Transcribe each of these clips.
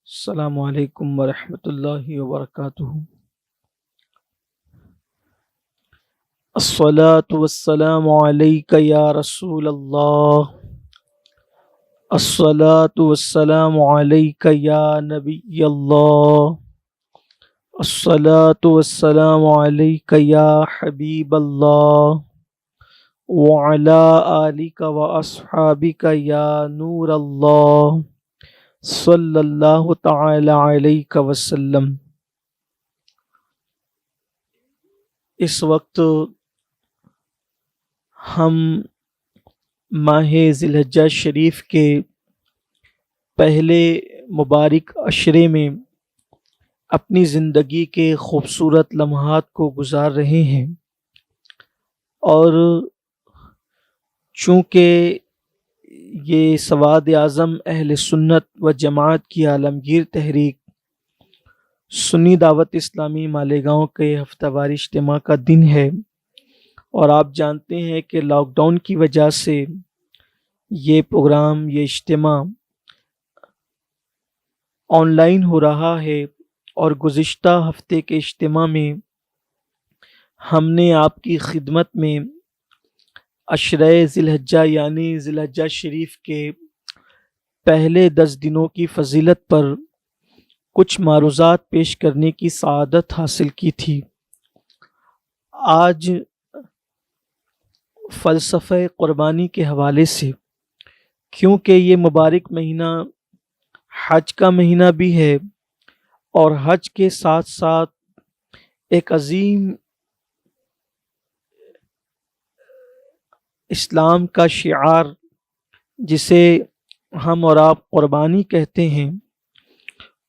السلام علیکم ورحمۃ اللہ وبرکاتہ۔ الصلاة والسلام علیک یا رسول اللہ، الصلاة والسلام علیک یا نبی اللہ، الصلاة والسلام علیک یا حبیب اللہ، وعلی آلک واصحابک یا نور اللہ، صلی اللہ تعالی علیہ وسلم۔ اس وقت ہم ماہ ذی الحجہ شریف کے پہلے مبارک عشرے میں اپنی زندگی کے خوبصورت لمحات کو گزار رہے ہیں، اور چونکہ یہ سواد اعظم اہل سنت و جماعت کی عالمگیر تحریک سنی دعوت اسلامی مالیگاؤں کے ہفتہ واری اجتماع کا دن ہے، اور آپ جانتے ہیں کہ لاک ڈاؤن کی وجہ سے یہ پروگرام، یہ اجتماع آن لائن ہو رہا ہے، اور گزشتہ ہفتے کے اجتماع میں ہم نے آپ کی خدمت میں عشرہ ذی الحجہ یعنی ذی الحجہ شریف کے پہلے 10 دنوں کی فضیلت پر کچھ معروضات پیش کرنے کی سعادت حاصل کی تھی۔ آج فلسفہ قربانی کے حوالے سے، کیونکہ یہ مبارک مہینہ حج کا مہینہ بھی ہے، اور حج کے ساتھ ساتھ ایک عظیم اسلام کا شعار جسے ہم اور آپ قربانی کہتے ہیں،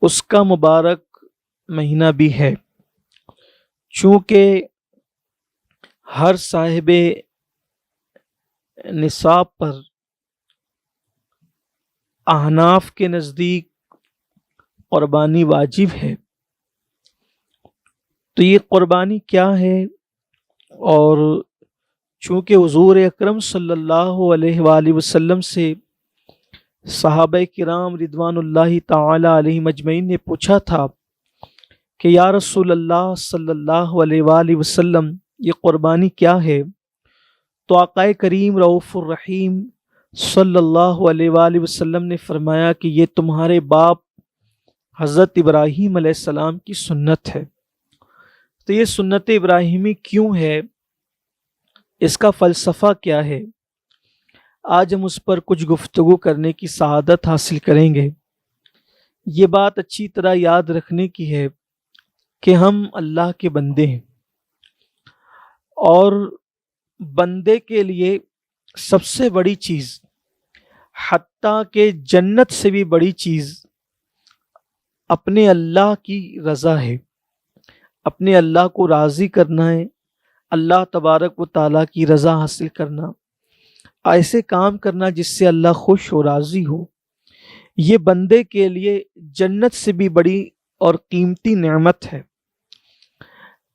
اس کا مبارک مہینہ بھی ہے۔ چونکہ ہر صاحب نصاب پر احناف کے نزدیک قربانی واجب ہے، تو یہ قربانی کیا ہے؟ اور چونکہ حضور اکرم صلی اللہ علیہ وآلہ وسلم سے صحابہ کرام رضوان اللہ تعالی علیہم اجمعین نے پوچھا تھا کہ یا رسول اللہ صلی اللہ علیہ وآلہ وسلم، یہ قربانی کیا ہے؟ تو آقا کریم رؤوف الرحیم صلی اللہ علیہ وآلہ وسلم نے فرمایا کہ یہ تمہارے باپ حضرت ابراہیم علیہ السلام کی سنت ہے۔ تو یہ سنت ابراہیمی کیوں ہے؟ اس کا فلسفہ کیا ہے؟ آج ہم اس پر کچھ گفتگو کرنے کی سعادت حاصل کریں گے۔ یہ بات اچھی طرح یاد رکھنے کی ہے کہ ہم اللہ کے بندے ہیں، اور بندے کے لیے سب سے بڑی چیز، حتیٰ کہ جنت سے بھی بڑی چیز، اپنے اللہ کی رضا ہے، اپنے اللہ کو راضی کرنا ہے، اللہ تبارک و تعالیٰ کی رضا حاصل کرنا، ایسے کام کرنا جس سے اللہ خوش ہو، راضی ہو۔ یہ بندے کے لیے جنت سے بھی بڑی اور قیمتی نعمت ہے۔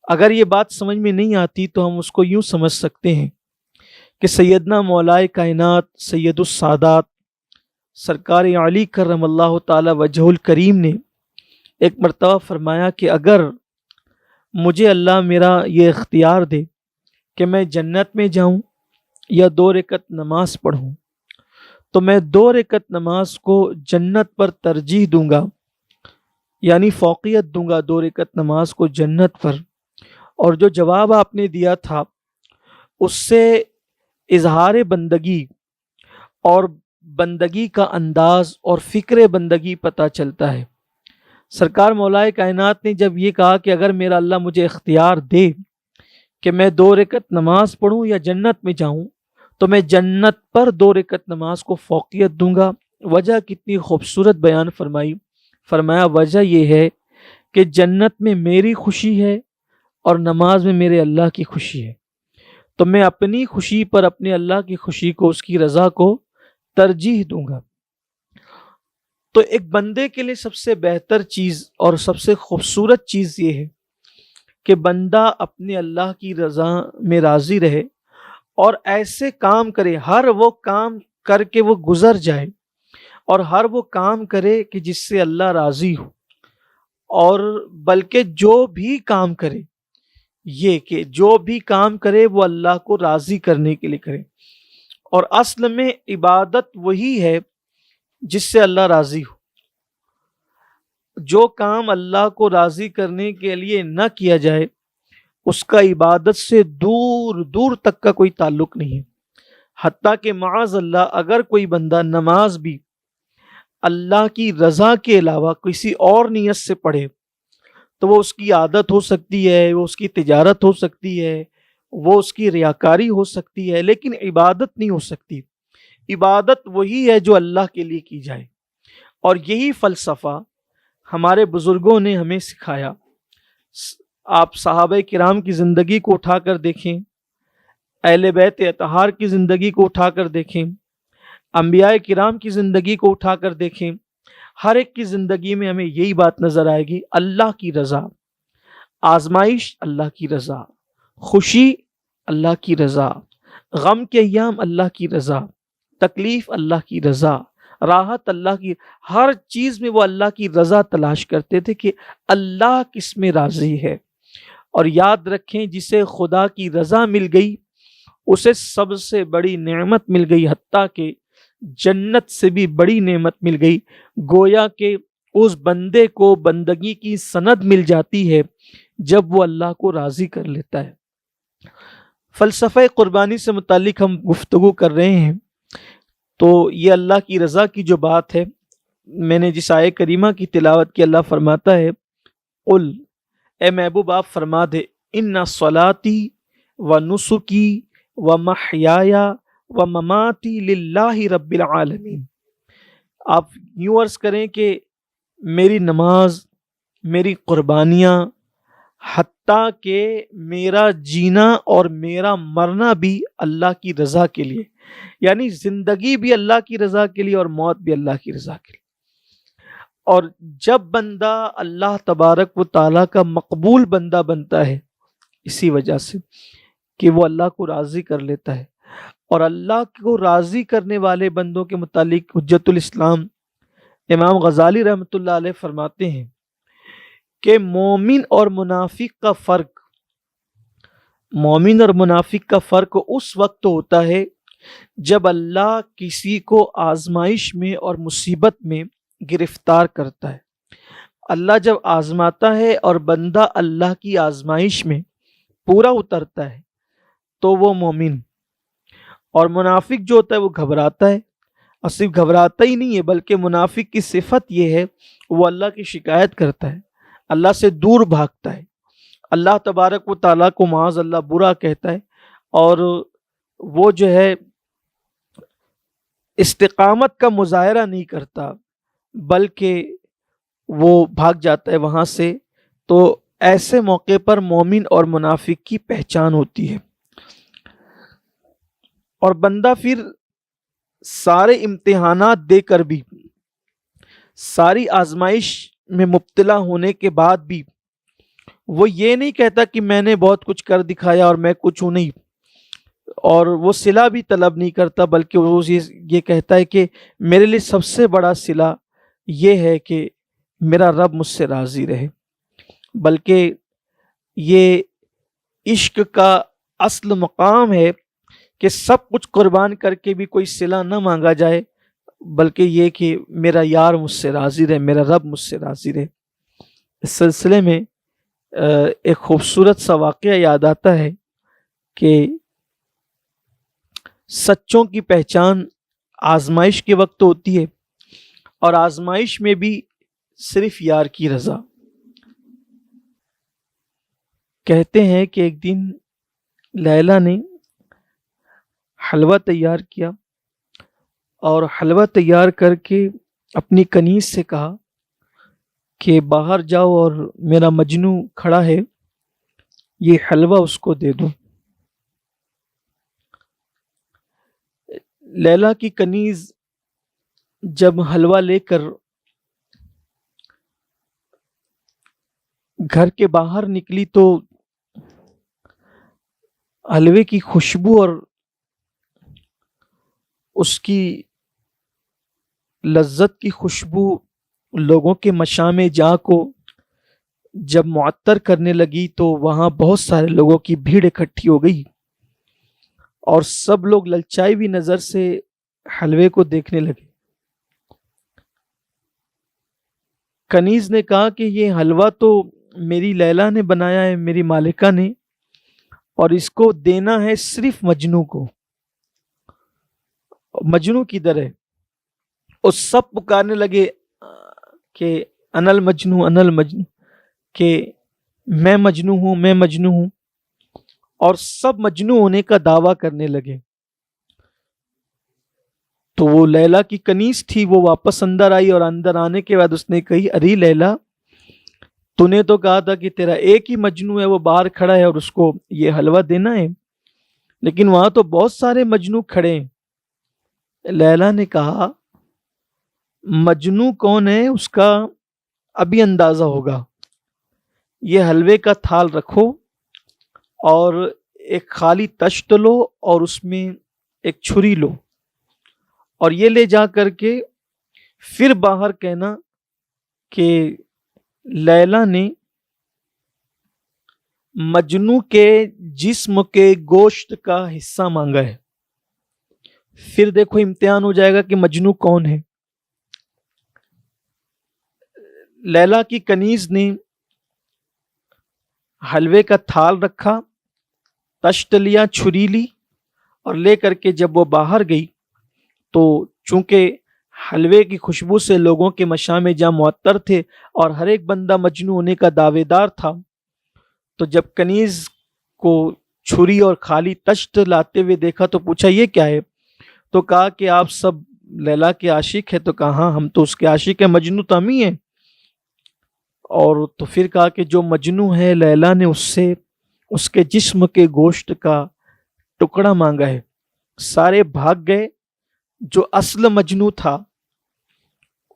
اگر یہ بات سمجھ میں نہیں آتی تو ہم اس کو یوں سمجھ سکتے ہیں کہ سیدنا مولائے کائنات سید السادات سرکار علی کرم اللہ تعالی وجہ الکریم نے ایک مرتبہ فرمایا کہ اگر مجھے اللہ میرا یہ اختیار دے کہ میں جنت میں جاؤں یا 2 رکعت نماز پڑھوں، تو میں 2 رکعت نماز کو جنت پر ترجیح دوں گا، یعنی فوقیت دوں گا 2 رکعت نماز کو جنت پر۔ اور جو جواب آپ نے دیا تھا اس سے اظہار بندگی اور بندگی کا انداز اور فکر بندگی پتہ چلتا ہے۔ سرکار مولائے کائنات نے جب یہ کہا کہ اگر میرا اللہ مجھے اختیار دے کہ میں 2 رکعت نماز پڑھوں یا جنت میں جاؤں، تو میں جنت پر 2 رکعت نماز کو فوقیت دوں گا۔ وجہ کتنی خوبصورت بیان فرمایا وجہ یہ ہے کہ جنت میں میری خوشی ہے اور نماز میں میرے اللہ کی خوشی ہے، تو میں اپنی خوشی پر اپنے اللہ کی خوشی کو، اس کی رضا کو ترجیح دوں گا۔ تو ایک بندے کے لیے سب سے بہتر چیز اور سب سے خوبصورت چیز یہ ہے کہ بندہ اپنے اللہ کی رضا میں راضی رہے، اور ایسے کام کرے، ہر وہ کام کر کے وہ گزر جائے اور ہر وہ کام کرے کہ جس سے اللہ راضی ہو، اور بلکہ جو بھی کام کرے، یہ کہ جو بھی کام کرے وہ اللہ کو راضی کرنے کے لیے کرے۔ اور اصل میں عبادت وہی ہے جس سے اللہ راضی ہو۔ جو کام اللہ کو راضی کرنے کے لیے نہ کیا جائے اس کا عبادت سے دور دور تک کا کوئی تعلق نہیں ہے۔ حتیٰ کہ معاذ اللہ اگر کوئی بندہ نماز بھی اللہ کی رضا کے علاوہ کسی اور نیت سے پڑھے تو وہ اس کی عادت ہو سکتی ہے، وہ اس کی تجارت ہو سکتی ہے، وہ اس کی ریاکاری ہو سکتی ہے، لیکن عبادت نہیں ہو سکتی۔ عبادت وہی ہے جو اللہ کے لیے کی جائے، اور یہی فلسفہ ہمارے بزرگوں نے ہمیں سکھایا۔ آپ صحابہ کرام کی زندگی کو اٹھا کر دیکھیں، اہل بیت اطہار کی زندگی کو اٹھا کر دیکھیں، انبیاء کرام کی زندگی کو اٹھا کر دیکھیں، ہر ایک کی زندگی میں ہمیں یہی بات نظر آئے گی، اللہ کی رضا، آزمائش اللہ کی رضا، خوشی اللہ کی رضا، غم کے ایام اللہ کی رضا، تکلیف اللہ کی رضا، راحت اللہ کی، ہر چیز میں وہ اللہ کی رضا تلاش کرتے تھے کہ اللہ کس میں راضی ہے۔ اور یاد رکھیں جسے خدا کی رضا مل گئی اسے سب سے بڑی نعمت مل گئی، حتیٰ کہ جنت سے بھی بڑی نعمت مل گئی۔ گویا کہ اس بندے کو بندگی کی سند مل جاتی ہے جب وہ اللہ کو راضی کر لیتا ہے۔ فلسفہ قربانی سے متعلق ہم گفتگو کر رہے ہیں، تو یہ اللہ کی رضا کی جو بات ہے، میں نے جس آیہ کریمہ کی تلاوت کی، اللہ فرماتا ہے قل، اے محبوب آپ فرما دے، ان صلاتی و نسکی و محیایا و مماتی للہ رب العالمین۔ آپ یوں عرض کریں کہ میری نماز، میری قربانیاں، حتیٰ کہ میرا جینا اور میرا مرنا بھی اللہ کی رضا کے لیے، یعنی زندگی بھی اللہ کی رضا کے لیے اور موت بھی اللہ کی رضا کے لیے۔ اور جب بندہ اللہ تبارک و تعالیٰ کا مقبول بندہ بنتا ہے، اسی وجہ سے کہ وہ اللہ کو راضی کر لیتا ہے، اور اللہ کو راضی کرنے والے بندوں کے متعلق حجت الاسلام امام غزالی رحمۃ اللہ علیہ فرماتے ہیں کہ مومن اور منافق کا فرق اس وقت ہوتا ہے جب اللہ کسی کو آزمائش میں اور مصیبت میں گرفتار کرتا ہے۔ اللہ جب آزماتا ہے اور بندہ اللہ کی آزمائش میں پورا اترتا ہے تو وہ مومن، اور منافق جو ہوتا ہے وہ گھبراتا ہے، اور صرف گھبراتا ہی نہیں ہے بلکہ منافق کی صفت یہ ہے وہ اللہ کی شکایت کرتا ہے، اللہ سے دور بھاگتا ہے، اللہ تبارک و تعالیٰ کو معاذ اللہ برا کہتا ہے، اور وہ جو ہے استقامت کا مظاہرہ نہیں کرتا بلکہ وہ بھاگ جاتا ہے وہاں سے۔ تو ایسے موقع پر مومن اور منافق کی پہچان ہوتی ہے، اور بندہ پھر سارے امتحانات دے کر بھی، ساری آزمائش میں مبتلا ہونے کے بعد بھی وہ یہ نہیں کہتا کہ میں نے بہت کچھ کر دکھایا اور میں کچھ ہوں نہیں، اور وہ صلہ بھی طلب نہیں کرتا، بلکہ وہ یہ کہتا ہے کہ میرے لیے سب سے بڑا صلہ یہ ہے کہ میرا رب مجھ سے راضی رہے۔ بلکہ یہ عشق کا اصل مقام ہے کہ سب کچھ قربان کر کے بھی کوئی صلہ نہ مانگا جائے، بلکہ یہ کہ میرا یار مجھ سے راضی رہے، میرا رب مجھ سے راضی رہے۔ اس سلسلے میں ایک خوبصورت سا واقعہ یاد آتا ہے کہ سچوں کی پہچان آزمائش کے وقت ہوتی ہے، اور آزمائش میں بھی صرف یار کی رضا۔ کہتے ہیں کہ ایک دن لیلا نے حلوہ تیار کیا، اور حلوہ تیار کر کے اپنی کنیز سے کہا کہ باہر جاؤ اور میرا مجنو کھڑا ہے، یہ حلوہ اس کو دے دو۔ لیلا کی کنیز جب حلوہ لے کر گھر کے باہر نکلی تو حلوے کی خوشبو اور اس کی لذت کی خوشبو لوگوں کے مشام جاں کو جب معطر کرنے لگی تو وہاں بہت سارے لوگوں کی بھیڑ اکٹھی ہو گئی اور سب لوگ للچائی ہوئی نظر سے حلوے کو دیکھنے لگے۔ کنیز نے کہا کہ یہ حلوہ تو میری لیلا نے بنایا ہے، میری مالکہ نے، اور اس کو دینا ہے صرف مجنوں کو، مجنوں کی در ہے۔ اور سب پکارنے لگے کہ انل مجنوں، انل مجنوں، کہ میں مجنوں ہوں، میں مجنوں ہوں، اور سب مجنوں ہونے کا دعویٰ کرنے لگے۔ تو وہ لیلا کی کنیز تھی، وہ واپس اندر آئی، اور اندر آنے کے بعد اس نے کہی ارے لیلا، تو نے تو کہا تھا کہ تیرا ایک ہی مجنوں ہے، وہ باہر کھڑا ہے اور اس کو یہ حلوہ دینا ہے، لیکن وہاں تو بہت سارے مجنوں کھڑے ہیں۔ لیلا نے کہا مجنوں کون ہے اس کا ابھی اندازہ ہوگا، یہ حلوے کا تھال رکھو اور ایک خالی تشت لو اور اس میں ایک چھری لو، اور یہ لے جا کر کے پھر باہر کہنا کہ لیلا نے مجنوں کے جسم کے گوشت کا حصہ مانگا ہے۔ پھر دیکھو امتحان ہو جائے گا کہ مجنوں کون ہے۔ لیلا کی کنیز نے حلوے کا تھال رکھا، تشت لیا، چھری لی، اور لے کر کے جب وہ باہر گئی تو چونکہ حلوے کی خوشبو سے لوگوں کے مشام جاں معطر تھے اور ہر ایک بندہ مجنوں ہونے کا دعوے دار تھا، تو جب کنیز کو چھری اور خالی تشت لاتے ہوئے دیکھا تو پوچھا یہ کیا ہے؟ تو کہا کہ آپ سب لیلا کے عاشق ہے۔ تو کہا ہاں ہم تو اس کے عاشق ہیں، مجنوں تو ہم ہی ہیں۔ اور تو پھر کہا کہ جو مجنوں ہے لیلا نے اس سے اس کے جسم کے گوشت کا ٹکڑا مانگا ہے۔ سارے بھاگ گئے، جو اصل مجنوں تھا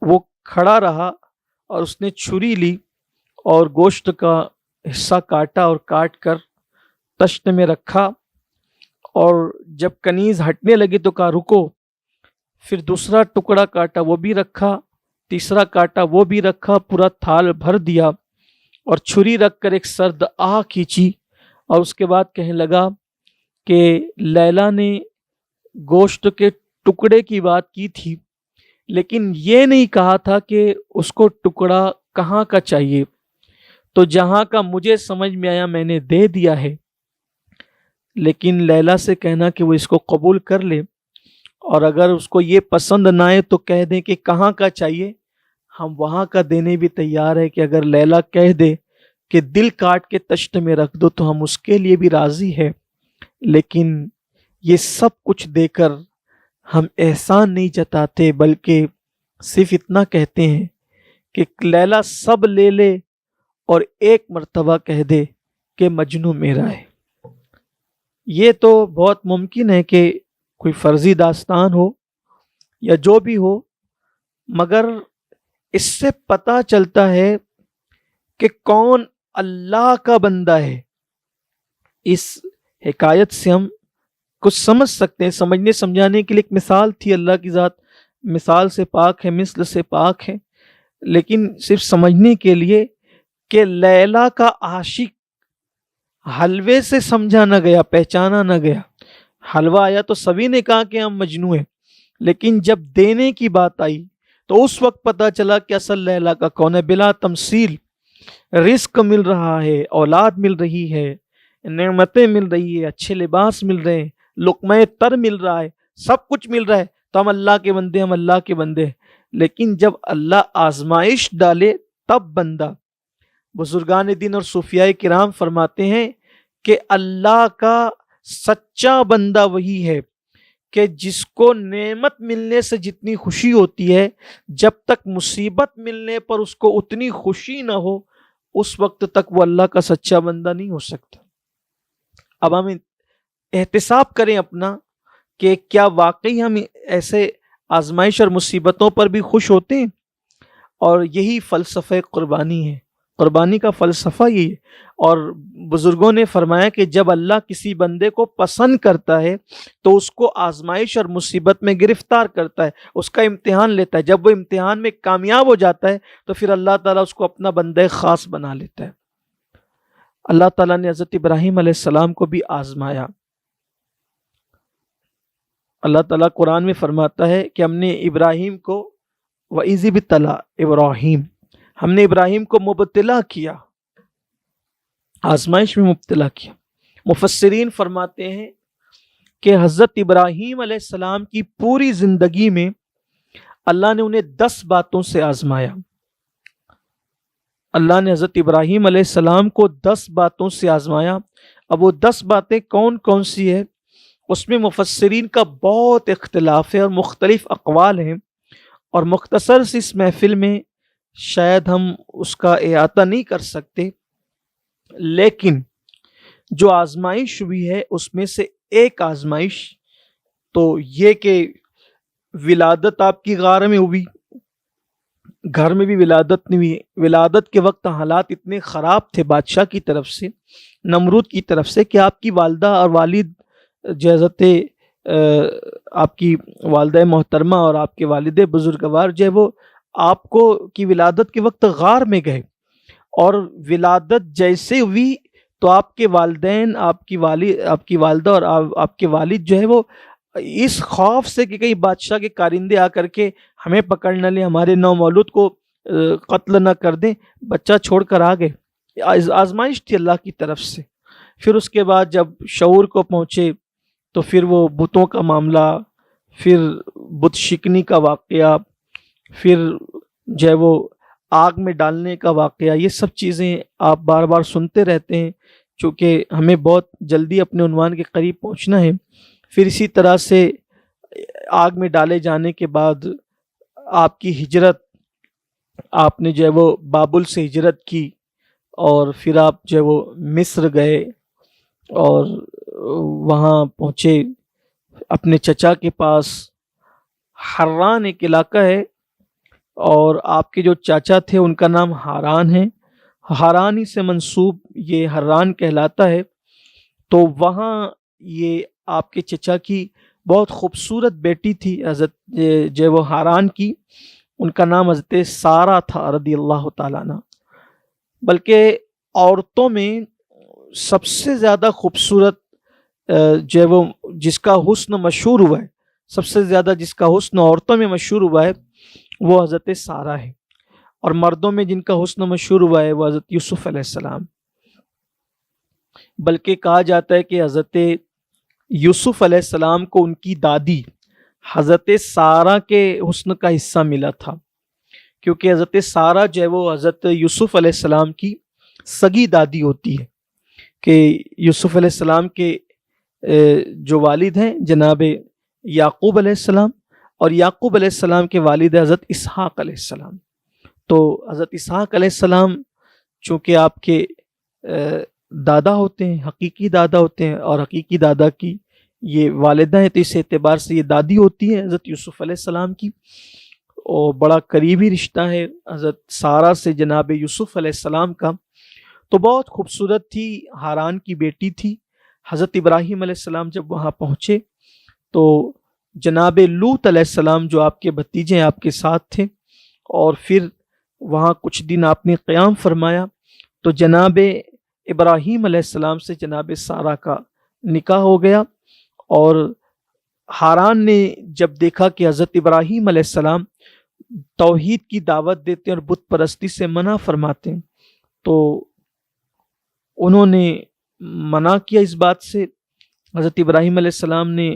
وہ کھڑا رہا اور اس نے چھری لی اور گوشت کا حصہ کاٹا اور کاٹ کر تشت میں رکھا، اور جب کنیز ہٹنے لگی تو کہا رکو، پھر دوسرا ٹکڑا کاٹا وہ بھی رکھا، تیسرا کاٹا وہ بھی رکھا، پورا تھال بھر دیا اور چھری رکھ کر ایک سرد آہ کھینچی، اور اس کے بعد کہنے لگا کہ لیلا نے گوشت کے ٹکڑے کی بات کی تھی لیکن یہ نہیں کہا تھا کہ اس کو ٹکڑا کہاں کا چاہیے، تو جہاں کا مجھے سمجھ میں آیا میں نے دے دیا ہے، لیکن لیلا سے کہنا کہ وہ اس کو قبول کر لے، اور اگر اس کو یہ پسند نہ آئے تو کہہ دیں کہ کہاں کا چاہیے، ہم وہاں کا دینے بھی تیار ہے۔ کہ اگر لیلا کہہ دے کہ دل کاٹ کے تشت میں رکھ دو تو ہم اس کے لیے بھی راضی ہے، لیکن یہ سب کچھ دے کر ہم احسان نہیں جتاتے، بلکہ صرف اتنا کہتے ہیں کہ لیلا سب لے لے اور ایک مرتبہ کہہ دے کہ مجنوں میرا ہے۔ یہ تو بہت ممکن ہے کہ کوئی فرضی داستان ہو یا جو بھی ہو، مگر اس سے پتہ چلتا ہے کہ کون اللہ کا بندہ ہے۔ اس حکایت سے ہم کچھ سمجھ سکتے ہیں، سمجھنے سمجھانے کے لیے ایک مثال تھی۔ اللہ کی ذات مثال سے پاک ہے، مثل سے پاک ہے، لیکن صرف سمجھنے کے لیے کہ لیلا کا عاشق حلوے سے سمجھا نہ گیا، پہچانا نہ گیا۔ حلوہ آیا تو سبھی نے کہا کہ ہم مجنوں ہیں، لیکن جب دینے کی بات آئی تو اس وقت پتہ چلا کہ اصل لیلا کا کون ہے۔ بلا تمثیل رزق مل رہا ہے، اولاد مل رہی ہے، نعمتیں مل رہی ہے، اچھے لباس مل رہے ہیں، لقمہ تر مل رہا ہے، سب کچھ مل رہا ہے، تو ہم اللہ کے بندے، ہم اللہ کے بندے۔ لیکن جب اللہ آزمائش ڈالے تب بندہ۔ بزرگان دین اور صوفیاء کرام فرماتے ہیں کہ اللہ کا سچا بندہ وہی ہے کہ جس کو نعمت ملنے سے جتنی خوشی ہوتی ہے، جب تک مصیبت ملنے پر اس کو اتنی خوشی نہ ہو، اس وقت تک وہ اللہ کا سچا بندہ نہیں ہو سکتا۔ اب ہم احتساب کریں اپنا کہ کیا واقعی ہم ایسے آزمائش اور مصیبتوں پر بھی خوش ہوتے ہیں؟ اور یہی فلسفہ قربانی ہے۔ قربانی کا فلسفہ یہ ہے۔ اور بزرگوں نے فرمایا کہ جب اللہ کسی بندے کو پسند کرتا ہے تو اس کو آزمائش اور مصیبت میں گرفتار کرتا ہے، اس کا امتحان لیتا ہے۔ جب وہ امتحان میں کامیاب ہو جاتا ہے تو پھر اللہ تعالیٰ اس کو اپنا بندہ خاص بنا لیتا ہے۔ اللہ تعالیٰ نے حضرت ابراہیم علیہ السلام کو بھی آزمایا۔ اللہ تعالیٰ قرآن میں فرماتا ہے کہ ہم نے ابراہیم کو وَإِذِ ابْتَلَىٰ ابراہیم، ہم نے ابراہیم کو مبتلا کیا، آزمائش میں مبتلا کیا۔ مفسرین فرماتے ہیں کہ حضرت ابراہیم علیہ السلام کی پوری زندگی میں اللہ نے انہیں 10 باتوں سے آزمایا۔ اللہ نے حضرت ابراہیم علیہ السلام کو 10 باتوں سے آزمایا۔ اب وہ 10 باتیں کون کون سی ہے، اس میں مفسرین کا بہت اختلاف ہے اور مختلف اقوال ہیں، اور مختصر سی اس محفل میں شاید ہم اس کا احاطہ نہیں کر سکتے، لیکن جو آزمائش ہوئی ہے اس میں سے ایک آزمائش تو یہ کہ ولادت آپ کی غار میں ہوئی، گھر میں بھی ولادت نہیں ہوئی۔ ولادت کے وقت حالات اتنے خراب تھے بادشاہ کی طرف سے، نمرود کی طرف سے، کہ آپ کی والدہ اور والد حضرت آپ کی والدہ محترمہ اور آپ کے والد بزرگوار جو ہے وہ آپ کو کی ولادت کے وقت غار میں گئے، اور ولادت جیسے ہوئی تو آپ کے والدین، آپ کی والدہ اور آپ کے والد جو ہے وہ اس خوف سے کہ کہیں بادشاہ کے کارندے آ کر کے ہمیں پکڑ نہ لیں، ہمارے نومولود کو قتل نہ کر دیں، بچہ چھوڑ کر آ گئے۔ آزمائش تھی اللہ کی طرف سے۔ پھر اس کے بعد جب شعور کو پہنچے تو پھر وہ بتوں کا معاملہ، پھر بت شکنی کا واقعہ، پھر جو ہے وہ آگ میں ڈالنے کا واقعہ، یہ سب چیزیں آپ بار بار سنتے رہتے ہیں چونکہ ہمیں بہت جلدی اپنے عنوان کے قریب پہنچنا ہے۔ پھر اسی طرح سے آگ میں ڈالے جانے کے بعد آپ کی ہجرت، آپ نے جو ہے وہ بابل سے ہجرت کی، اور پھر آپ جو ہے وہ مصر گئے اور وہاں پہنچے اپنے چچا کے پاس۔ حران ایک علاقہ ہے، اور آپ کے جو چاچا تھے ان کا نام ہاران ہے، ہاران ہی سے منسوب یہ حران کہلاتا ہے۔ تو وہاں یہ آپ کے چچا کی بہت خوبصورت بیٹی تھی حضرت جو وہ ہاران کی، ان کا نام حضرت سارہ تھا رضی اللہ تعالیٰ عنہ۔ بلکہ عورتوں میں سب سے زیادہ خوبصورت جو ہے وہ جس کا حسن مشہور ہوا ہے، سب سے زیادہ جس کا حسن عورتوں میں مشہور ہوا ہے وہ حضرت سارہ ہے، اور مردوں میں جن کا حسن مشہور ہوا ہے وہ حضرت یوسف علیہ السلام۔ بلکہ کہا جاتا ہے کہ حضرت یوسف علیہ السلام کو ان کی دادی حضرت سارہ کے حسن کا حصہ ملا تھا، کیونکہ حضرت سارہ جو ہے وہ حضرت یوسف علیہ السلام کی سگی دادی ہوتی ہے، کہ یوسف علیہ السلام کے جو والد ہیں جناب یعقوب علیہ السلام، اور یعقوب علیہ السلام کے والد حضرت اسحاق علیہ السلام۔ تو حضرت اسحاق علیہ السلام چونکہ آپ کے دادا ہوتے ہیں، حقیقی دادا ہوتے ہیں، اور حقیقی دادا کی یہ والدہ ہیں، تو اس اعتبار سے یہ دادی ہوتی ہے حضرت یوسف علیہ السلام کی، اور بڑا قریبی رشتہ ہے حضرت سارہ سے جناب یوسف علیہ السلام کا۔ تو بہت خوبصورت تھی، ہاران کی بیٹی تھی۔ حضرت ابراہیم علیہ السلام جب وہاں پہنچے تو جناب لوط علیہ السلام جو آپ کے بھتیجے آپ کے ساتھ تھے، اور پھر وہاں کچھ دن آپ نے قیام فرمایا، تو جناب ابراہیم علیہ السلام سے جناب سارہ کا نکاح ہو گیا۔ اور ہاران نے جب دیکھا کہ حضرت ابراہیم علیہ السلام توحید کی دعوت دیتے ہیں اور بت پرستی سے منع فرماتے ہیں، تو انہوں نے منع کیا اس بات سے۔ حضرت ابراہیم علیہ السلام نے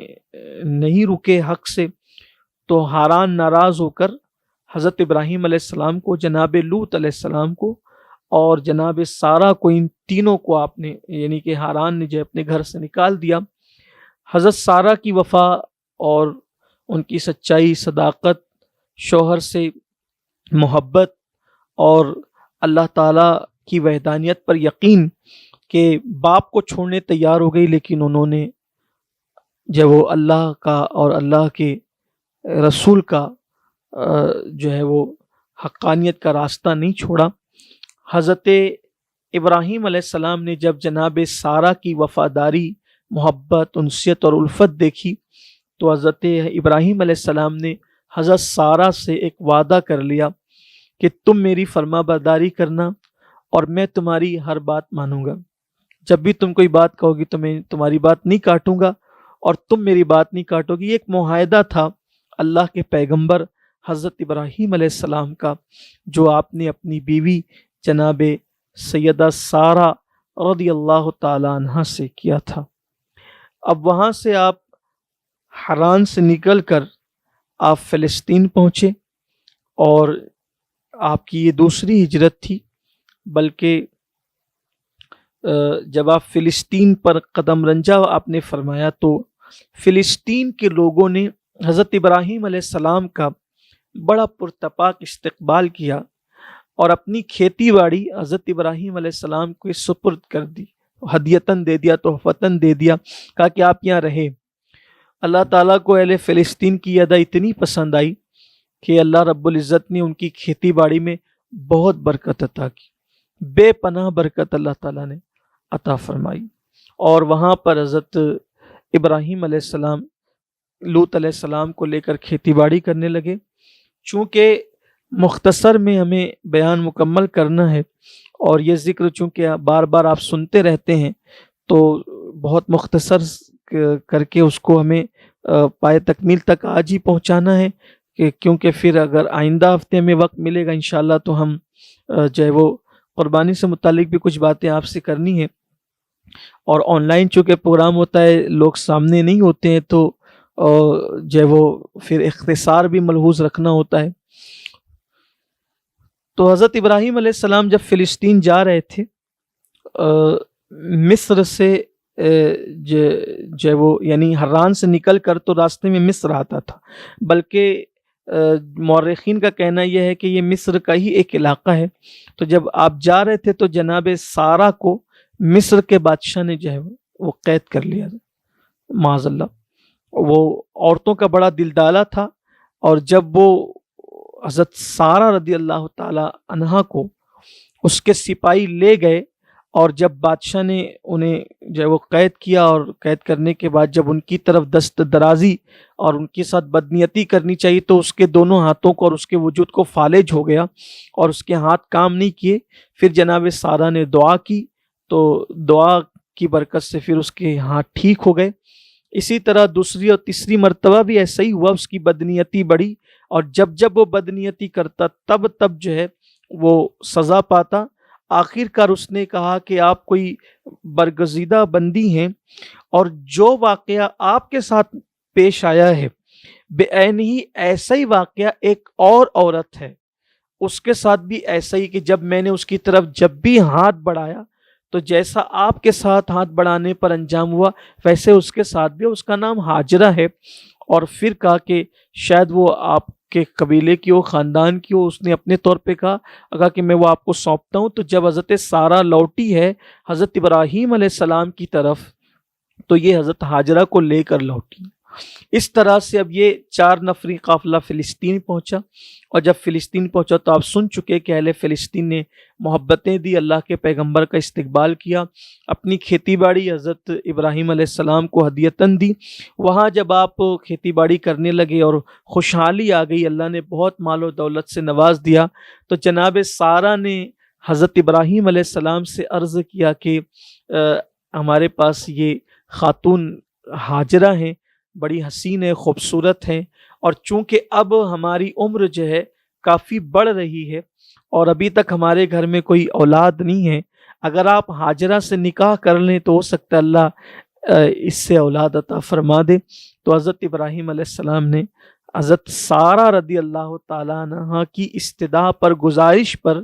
نہیں رکے حق سے، تو ہاران ناراض ہو کر حضرت ابراہیم علیہ السلام کو، جناب لوط علیہ السلام کو اور جناب سارہ کو، ان تینوں کو آپ نے یعنی کہ ہاران نے جو اپنے گھر سے نکال دیا۔ حضرت سارہ کی وفا اور ان کی سچائی، صداقت، شوہر سے محبت اور اللہ تعالیٰ کی وحدانیت پر یقین کہ باپ کو چھوڑنے تیار ہو گئی، لیکن انہوں نے جب وہ اللہ کا اور اللہ کے رسول کا جو ہے وہ حقانیت کا راستہ نہیں چھوڑا۔ حضرت ابراہیم علیہ السلام نے جب جناب سارہ کی وفاداری، محبت، انسیت اور الفت دیکھی تو حضرت ابراہیم علیہ السلام نے حضرت سارہ سے ایک وعدہ کر لیا کہ تم میری فرما برداری کرنا اور میں تمہاری ہر بات مانوں گا، جب بھی تم کوئی بات کہو گی تو میں تمہاری بات نہیں کاٹوں گا اور تم میری بات نہیں کاٹو گی۔ یہ ایک معاہدہ تھا اللہ کے پیغمبر حضرت ابراہیم علیہ السلام کا، جو آپ نے اپنی بیوی جناب سیدہ سارہ رضی اللہ تعالی عنہ سے کیا تھا۔ اب وہاں سے آپ حران سے نکل کر آپ فلسطین پہنچے، اور آپ کی یہ دوسری ہجرت تھی، بلکہ جب آپ فلسطین پر قدم رنجا آپ نے فرمایا تو فلسطین کے لوگوں نے حضرت ابراہیم علیہ السلام کا بڑا پرتپاک استقبال کیا اور اپنی کھیتی باڑی حضرت ابراہیم علیہ السلام کو سپرد کر دی، ہدیتاً دے دیا، تحفتاً دے دیا، کہا کہ آپ یہاں رہے۔ اللہ تعالیٰ کو اہل فلسطین کی ادا اتنی پسند آئی کہ اللہ رب العزت نے ان کی کھیتی باڑی میں بہت برکت عطا کی، بے پناہ برکت اللہ تعالیٰ نے عطا فرمائی، اور وہاں پر حضرت ابراہیم علیہ السلام لوط علیہ السلام کو لے کر کھیتی باڑی کرنے لگے۔ چونکہ مختصر میں ہمیں بیان مکمل کرنا ہے اور یہ ذکر چونکہ بار بار آپ سنتے رہتے ہیں تو بہت مختصر کر کے اس کو ہمیں پائے تکمیل تک آج ہی پہنچانا ہے، کیونکہ پھر اگر آئندہ ہفتے میں وقت ملے گا انشاءاللہ تو ہم جو ہے وہ قربانی سے متعلق بھی کچھ باتیں آپ سے کرنی ہیں، اور آن لائن چونکہ پروگرام ہوتا ہے لوگ سامنے نہیں ہوتے ہیں تو جو ہے وہ پھر اختصار بھی ملحوظ رکھنا ہوتا ہے۔ تو حضرت ابراہیم علیہ السلام جب فلسطین جا رہے تھے، مصر سے جو وہ یعنی حران سے نکل کر تو راستے میں مصر آتا تھا، بلکہ مورخین کا کہنا یہ ہے کہ یہ مصر کا ہی ایک علاقہ ہے۔ تو جب آپ جا رہے تھے تو جناب سارہ کو مصر کے بادشاہ نے جو ہے وہ قید کر لیا، معاذ اللہ۔ وہ عورتوں کا بڑا دلدالہ تھا، اور جب وہ حضرت سارہ رضی اللہ تعالی عنہا کو اس کے سپاہی لے گئے، اور جب بادشاہ نے انہیں جو ہے وہ قید کیا، اور قید کرنے کے بعد جب ان کی طرف دست درازی اور ان کے ساتھ بدنیتی کرنی چاہیے تو اس کے دونوں ہاتھوں کو اور اس کے وجود کو فالج ہو گیا اور اس کے ہاتھ کام نہیں کیے۔ پھر جناب سارہ نے دعا کی تو دعا کی برکت سے پھر اس کے ہاتھ ٹھیک ہو گئے۔ اسی طرح دوسری اور تیسری مرتبہ بھی ایسا ہی ہوا، اس کی بدنیتی بڑھی، اور جب وہ بدنیتی کرتا تب جو ہے وہ سزا پاتا۔ آخر کار اس نے کہا کہ آپ کوئی برگزیدہ بندی ہیں، اور جو واقعہ آپ کے ساتھ پیش آیا ہے بعین ہی ایسا ہی واقعہ ایک اور عورت ہے، اس کے ساتھ بھی ایسا ہی، کہ جب میں نے اس کی طرف جب بھی ہاتھ بڑھایا تو جیسا آپ کے ساتھ ہاتھ بڑھانے پر انجام ہوا ویسے اس کے ساتھ بھی، اس کا نام ہاجرہ ہے۔ اور پھر کہا کہ شاید وہ آپ کے قبیلے کی ہو، خاندان کی ہو، اس نے اپنے طور پہ کہا کہ میں وہ آپ کو سونپتا ہوں۔ تو جب حضرت سارہ لوٹی ہے حضرت ابراہیم علیہ السلام کی طرف تو یہ حضرت ہاجرہ کو لے کر لوٹی۔ اس طرح سے اب یہ 4 نفری قافلہ فلسطین پہنچا، اور جب فلسطین پہنچا تو آپ سن چکے کہ اہل فلسطین نے محبتیں دی، اللہ کے پیغمبر کا استقبال کیا، اپنی کھیتی باڑی حضرت ابراہیم علیہ السلام کو ہدیتاً دی۔ وہاں جب آپ کھیتی باڑی کرنے لگے اور خوشحالی آ گئی، اللہ نے بہت مال و دولت سے نواز دیا، تو جناب سارہ نے حضرت ابراہیم علیہ السلام سے عرض کیا کہ ہمارے پاس یہ خاتون ہاجرہ ہیں، بڑی حسین ہے، خوبصورت ہیں، اور چونکہ اب ہماری عمر جو ہے کافی بڑھ رہی ہے اور ابھی تک ہمارے گھر میں کوئی اولاد نہیں ہے، اگر آپ ہاجرہ سے نکاح کر لیں تو ہو سکتا ہے اللہ اس سے اولاد عطا فرما دے۔ تو حضرت ابراہیم علیہ السلام نے حضرت سارہ رضی اللہ تعالیٰ عنہ کی استدعا پر، گزارش پر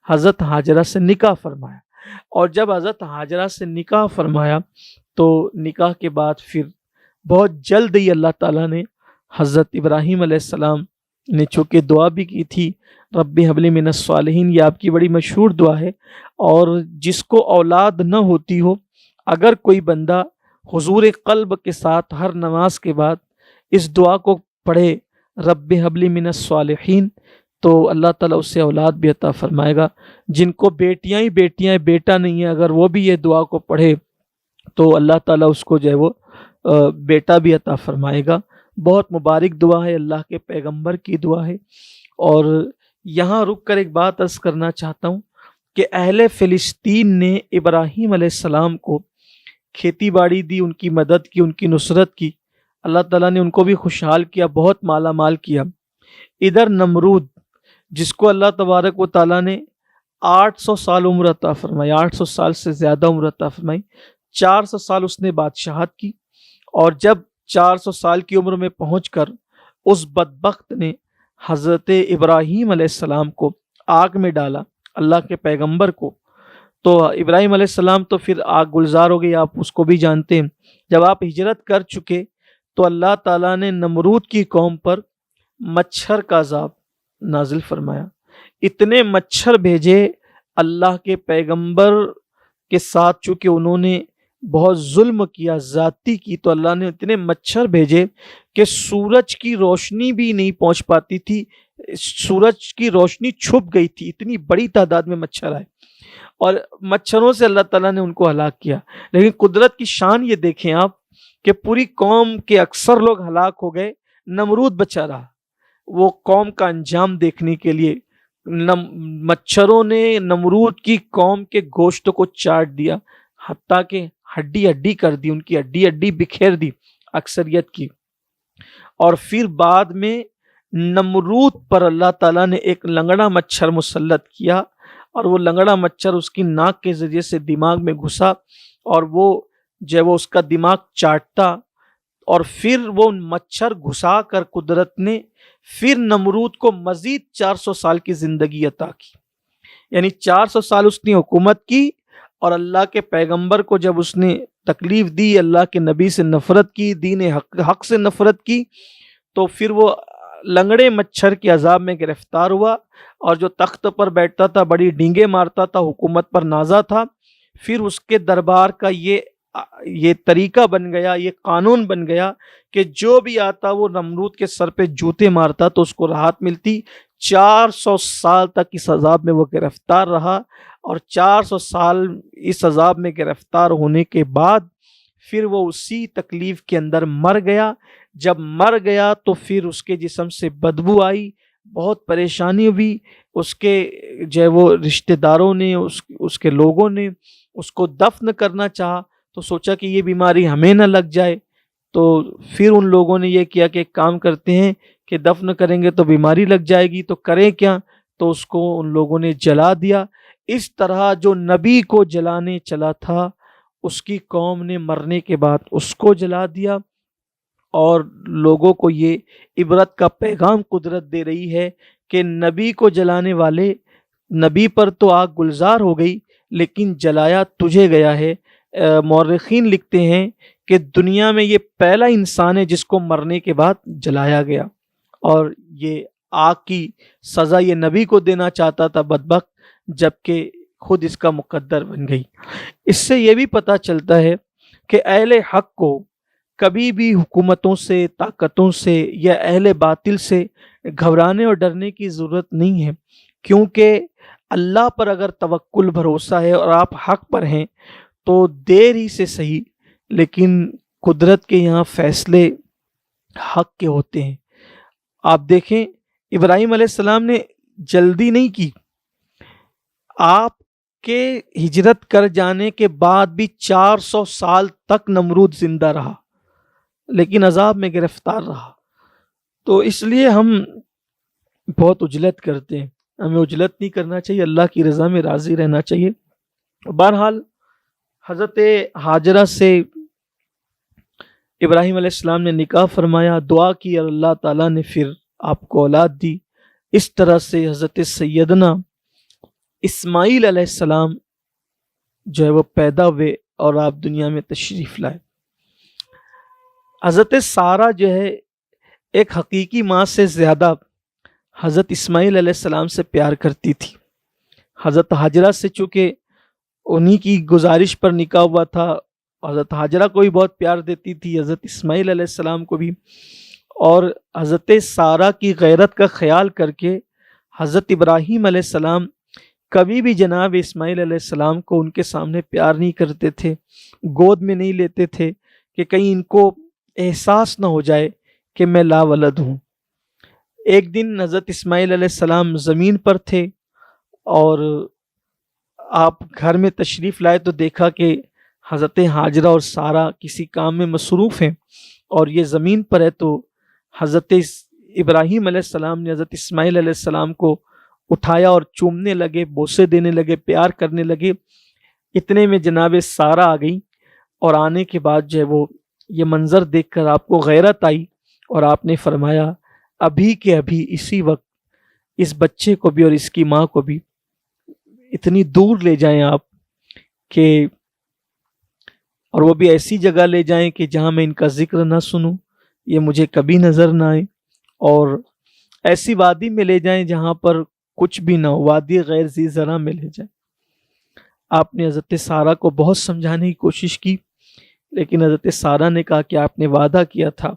حضرت ہاجرہ سے نکاح فرمایا، اور جب حضرت ہاجرہ سے نکاح فرمایا تو نکاح کے بعد پھر بہت جلد ہی اللہ تعالیٰ نے حضرت ابراہیم علیہ السلام نے چونکہ دعا بھی کی تھی رب حب لی من الصالحین، یہ آپ کی بڑی مشہور دعا ہے، اور جس کو اولاد نہ ہوتی ہو اگر کوئی بندہ حضور قلب کے ساتھ ہر نماز کے بعد اس دعا کو پڑھے رب حب لی من الصالحین، تو اللہ تعالیٰ اسے اولاد بھی عطا فرمائے گا. جن کو بیٹیاں ہی بیٹیاں ہیں، بیٹا نہیں ہے، اگر وہ بھی یہ دعا کو پڑھے تو اللہ تعالیٰ اس کو جو ہے وہ بیٹا بھی عطا فرمائے گا. بہت مبارک دعا ہے، اللہ کے پیغمبر کی دعا ہے. اور یہاں رک کر ایک بات عرض کرنا چاہتا ہوں کہ اہل فلسطین نے ابراہیم علیہ السلام کو کھیتی باڑی دی، ان کی مدد کی، ان کی نصرت کی. اللہ تعالیٰ نے ان کو بھی خوشحال کیا، بہت مالا مال کیا. ادھر نمرود، جس کو اللہ تبارک و تعالیٰ نے 800 سال عمر عطا فرمائی، 800 سال سے زیادہ عمر عطا فرمائی. 400 سال اس نے بادشاہت کی، اور جب 400 سال کی عمر میں پہنچ کر اس بدبخت نے حضرت ابراہیم علیہ السلام کو آگ میں ڈالا، اللہ کے پیغمبر کو. تو ابراہیم علیہ السلام تو پھر آگ گلزار ہو گئی، آپ اس کو بھی جانتے ہیں. جب آپ ہجرت کر چکے تو اللہ تعالیٰ نے نمرود کی قوم پر مچھر کا عذاب نازل فرمایا. اتنے مچھر بھیجے اللہ کے پیغمبر کے ساتھ، چونکہ انہوں نے بہت ظلم کیا، زیادتی کی، تو اللہ نے اتنے مچھر بھیجے کہ سورج کی روشنی بھی نہیں پہنچ پاتی تھی، سورج کی روشنی چھپ گئی تھی، اتنی بڑی تعداد میں مچھر آئے، اور مچھروں سے اللہ تعالیٰ نے ان کو ہلاک کیا. لیکن قدرت کی شان یہ دیکھیں آپ کہ پوری قوم کے اکثر لوگ ہلاک ہو گئے، نمرود بچا رہا. وہ قوم کا انجام دیکھنے کے لیے مچھروں نے نمرود کی قوم کے گوشت کو چاٹ دیا، حتیٰ کہ ہڈی ہڈی کر دی، ان کی ہڈی ہڈی بکھیر دی اکثریت کی. اور پھر بعد میں نمرود پر اللہ تعالیٰ نے ایک لنگڑا مچھر مسلط کیا، اور وہ لنگڑا مچھر اس کی ناک کے ذریعے سے دماغ میں گھسا، اور وہ جو وہ اس کا دماغ چاٹتا، اور پھر وہ مچھر گھسا کر قدرت نے پھر نمرود کو مزید 400 سال کی زندگی عطا کی. یعنی 400 سال اس نے حکومت کی، اور اللہ کے پیغمبر کو جب اس نے تکلیف دی، اللہ کے نبی سے نفرت کی، دین حق سے نفرت کی، تو پھر وہ لنگڑے مچھر کے عذاب میں گرفتار ہوا، اور جو تخت پر بیٹھتا تھا بڑی ڈینگیں مارتا تھا، حکومت پر نازا تھا. پھر اس کے دربار کا یہ طریقہ بن گیا، یہ قانون بن گیا کہ جو بھی آتا وہ نمرود کے سر پہ جوتے مارتا تو اس کو راحت ملتی. 400 سال تک اس عذاب میں وہ گرفتار رہا، اور 400 سال اس عذاب میں گرفتار ہونے کے بعد پھر وہ اسی تکلیف کے اندر مر گیا. جب مر گیا تو پھر اس کے جسم سے بدبو آئی، بہت پریشانی ہوئی. اس کے جو ہے وہ رشتہ داروں نے، اس کے لوگوں نے اس کو دفن کرنا چاہا، تو سوچا کہ یہ بیماری ہمیں نہ لگ جائے. تو پھر ان لوگوں نے یہ کیا کہ ایک کام کرتے ہیں کہ دفن کریں گے تو بیماری لگ جائے گی، تو کریں کیا؟ تو اس کو ان لوگوں نے جلا دیا. اس طرح جو نبی کو جلانے چلا تھا، اس کی قوم نے مرنے کے بعد اس کو جلا دیا. اور لوگوں کو یہ عبرت کا پیغام قدرت دے رہی ہے کہ نبی کو جلانے والے، نبی پر تو آگ گلزار ہو گئی لیکن جلایا تجھے گیا ہے. مورخین لکھتے ہیں کہ دنیا میں یہ پہلا انسان ہے جس کو مرنے کے بعد جلایا گیا، اور یہ آگ کی سزا یہ نبی کو دینا چاہتا تھا بدبخت، جبکہ خود اس کا مقدر بن گئی. اس سے یہ بھی پتہ چلتا ہے کہ اہل حق کو کبھی بھی حکومتوں سے، طاقتوں سے یا اہل باطل سے گھبرانے اور ڈرنے کی ضرورت نہیں ہے، کیونکہ اللہ پر اگر توکل بھروسہ ہے اور آپ حق پر ہیں تو دیر ہی سے صحیح لیکن قدرت کے یہاں فیصلے حق کے ہوتے ہیں. آپ دیکھیں ابراہیم علیہ السلام نے جلدی نہیں کی، آپ کے ہجرت کر جانے کے بعد بھی 400 سال تک نمرود زندہ رہا لیکن عذاب میں گرفتار رہا. تو اس لیے ہم بہت عجلت کرتے ہیں، ہمیں عجلت نہیں کرنا چاہیے، اللہ کی رضا میں راضی رہنا چاہیے. بہرحال حضرت ہاجرہ سے ابراہیم علیہ السلام نے نکاح فرمایا، دعا کی اور اللہ تعالیٰ نے پھر آپ کو اولاد دی. اس طرح سے حضرت سیدنا اسماعیل علیہ السلام جو ہے وہ پیدا ہوئے اور آپ دنیا میں تشریف لائے. حضرت سارہ جو ہے ایک حقیقی ماں سے زیادہ حضرت اسماعیل علیہ السلام سے پیار کرتی تھی. حضرت ہاجرہ سے چونکہ انہی کی گزارش پر نکاح ہوا تھا، حضرت ہاجرہ کو بھی بہت پیار دیتی تھی، حضرت اسماعیل علیہ السلام کو بھی. اور حضرت سارہ کی غیرت کا خیال کر کے حضرت ابراہیم علیہ السلام کبھی بھی جناب اسماعیل علیہ السلام کو ان کے سامنے پیار نہیں کرتے تھے، گود میں نہیں لیتے تھے کہ کہیں ان کو احساس نہ ہو جائے کہ میں لا ولد ہوں۔ ایک دن حضرت اسماعیل علیہ السلام زمین پر تھے اور آپ گھر میں تشریف لائے تو دیکھا کہ حضرت ہاجرہ اور سارہ کسی کام میں مصروف ہیں اور یہ زمین پر ہے، تو حضرت ابراہیم علیہ السلام نے حضرت اسماعیل علیہ السلام کو اٹھایا اور چومنے لگے، بوسے دینے لگے، پیار کرنے لگے۔ اتنے میں جناب سارہ آ گئی اور آنے کے بعد جو ہے وہ یہ منظر دیکھ کر آپ کو غیرت آئی اور آپ نے فرمایا ابھی کے ابھی اسی وقت اس بچے کو بھی اور اس کی ماں کو بھی اتنی دور لے جائیں آپ کہ، اور وہ بھی ایسی جگہ لے جائیں کہ جہاں میں ان کا ذکر نہ سنوں، یہ مجھے کبھی نظر نہ آئے، اور ایسی وادی میں لے جائیں جہاں پر کچھ بھی نہ ہو، وادی غیر ذی زرع میں لے جائیں۔ آپ نے حضرت سارہ کو بہت سمجھانے کی کوشش کی، لیکن حضرت سارہ نے کہا کہ آپ نے وعدہ کیا تھا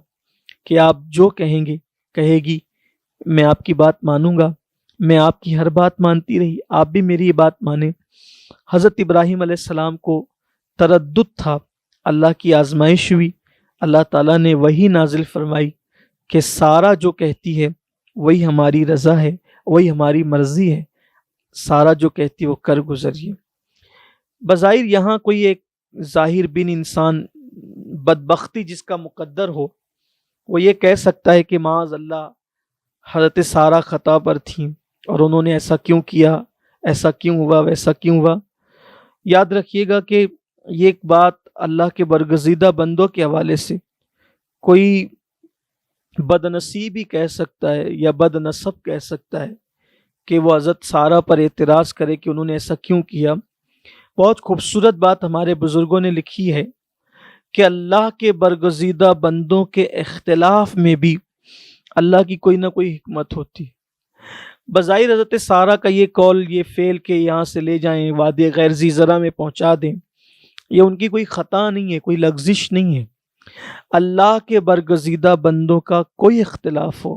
کہ آپ جو کہیں گے کہے گی میں آپ کی بات مانوں گا، میں آپ کی ہر بات مانتی رہی، آپ بھی میری یہ بات مانیں۔ حضرت ابراہیم علیہ السلام کو تردد تھا، اللہ کی آزمائش ہوئی، اللہ تعالیٰ نے وہی نازل فرمائی کہ سارہ جو کہتی ہے وہی ہماری رضا ہے، وہی ہماری مرضی ہے، سارہ جو کہتی ہے وہ کر گزریے۔ بظاہر یہاں کوئی ایک ظاہر بن انسان بدبختی جس کا مقدر ہو، وہ یہ کہہ سکتا ہے کہ معاذ اللہ حضرت سارہ خطا پر تھیں اور انہوں نے ایسا کیوں کیا، ایسا کیوں ہوا، ویسا کیوں ہوا۔ یاد رکھیے گا کہ یہ ایک بات اللہ کے برگزیدہ بندوں کے حوالے سے کوئی بد نصیب ہی کہہ سکتا ہے یا بد نصب کہہ سکتا ہے کہ وہ حضرت سارہ پر اعتراض کرے کہ انہوں نے ایسا کیوں کیا۔ بہت خوبصورت بات ہمارے بزرگوں نے لکھی ہے کہ اللہ کے برگزیدہ بندوں کے اختلاف میں بھی اللہ کی کوئی نہ کوئی حکمت ہوتی۔ بظاہر حضرت سارہ کا یہ قول، یہ فعل کہ یہاں سے لے جائیں وادی غیر ذی زرع میں پہنچا دیں، یہ ان کی کوئی خطا نہیں ہے، کوئی لغزش نہیں ہے۔ اللہ کے برگزیدہ بندوں کا کوئی اختلاف ہو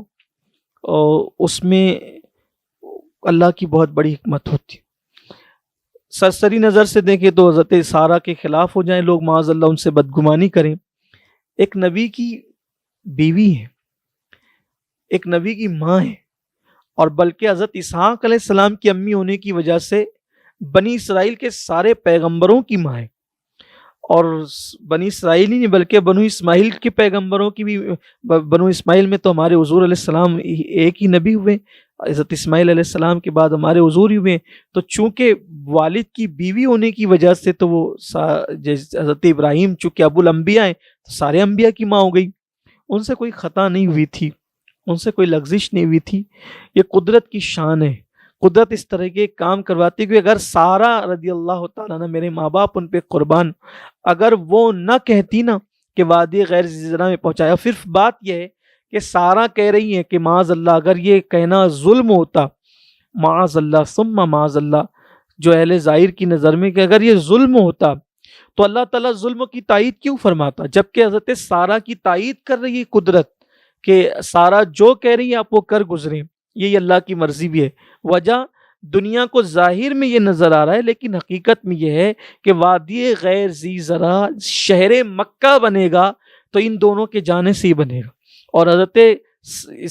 اور اس میں اللہ کی بہت بڑی حکمت ہوتی۔ سرسری نظر سے دیکھیں تو حضرت سارہ کے خلاف ہو جائیں لوگ، معاذ اللہ ان سے بدگمانی کریں، ایک نبی کی بیوی ہے، ایک نبی کی ماں ہے، اور بلکہ حضرت اسحاق علیہ السلام کی امی ہونے کی وجہ سے بنی اسرائیل کے سارے پیغمبروں کی ماں ہے، اور بنی اسرائیل ہی نہیں بلکہ بنو اسماعیل کے پیغمبروں کی بھی، بنو اسماعیل میں تو ہمارے حضور علیہ السلام ایک ہی نبی ہوئے، حضرت اسماعیل علیہ السلام کے بعد ہمارے حضور ہی ہوئے، تو چونکہ والد کی بیوی ہونے کی وجہ سے تو وہ حضرت ابراہیم چونکہ ابو الانبیاء ہیں تو سارے انبیاء کی ماں ہو گئی، ان سے کوئی خطا نہیں ہوئی تھی، ان سے کوئی لغزش نہیں ہوئی تھی۔ یہ قدرت کی شان ہے، قدرت اس طرح کے کام کرواتی ہے کہ اگر سارہ رضی اللہ تعالیٰ عنہ، میرے ماں باپ ان پہ قربان، اگر وہ نہ کہتی نا کہ وادی غیر ذی زرع میں پہنچایا، پھر بات یہ ہے کہ سارہ کہہ رہی ہیں کہ معاذ اللہ اگر یہ کہنا ظلم ہوتا، معاذ اللہ ثم معاذ اللہ، جو اہل ظاہر کی نظر میں کہ اگر یہ ظلم ہوتا تو اللہ تعالیٰ ظلم کی تائید کیوں فرماتا، جبکہ حضرت سارہ کی تائید کر رہی ہے قدرت کہ سارہ جو کہہ رہی ہے آپ وہ کر گزریں، یہی اللہ کی مرضی بھی ہے۔ وجہ دنیا کو ظاہر میں یہ نظر آ رہا ہے، لیکن حقیقت میں یہ ہے کہ وادی غیر ذی زرع شہر مکہ بنے گا تو ان دونوں کے جانے سے ہی بنے گا، اور حضرت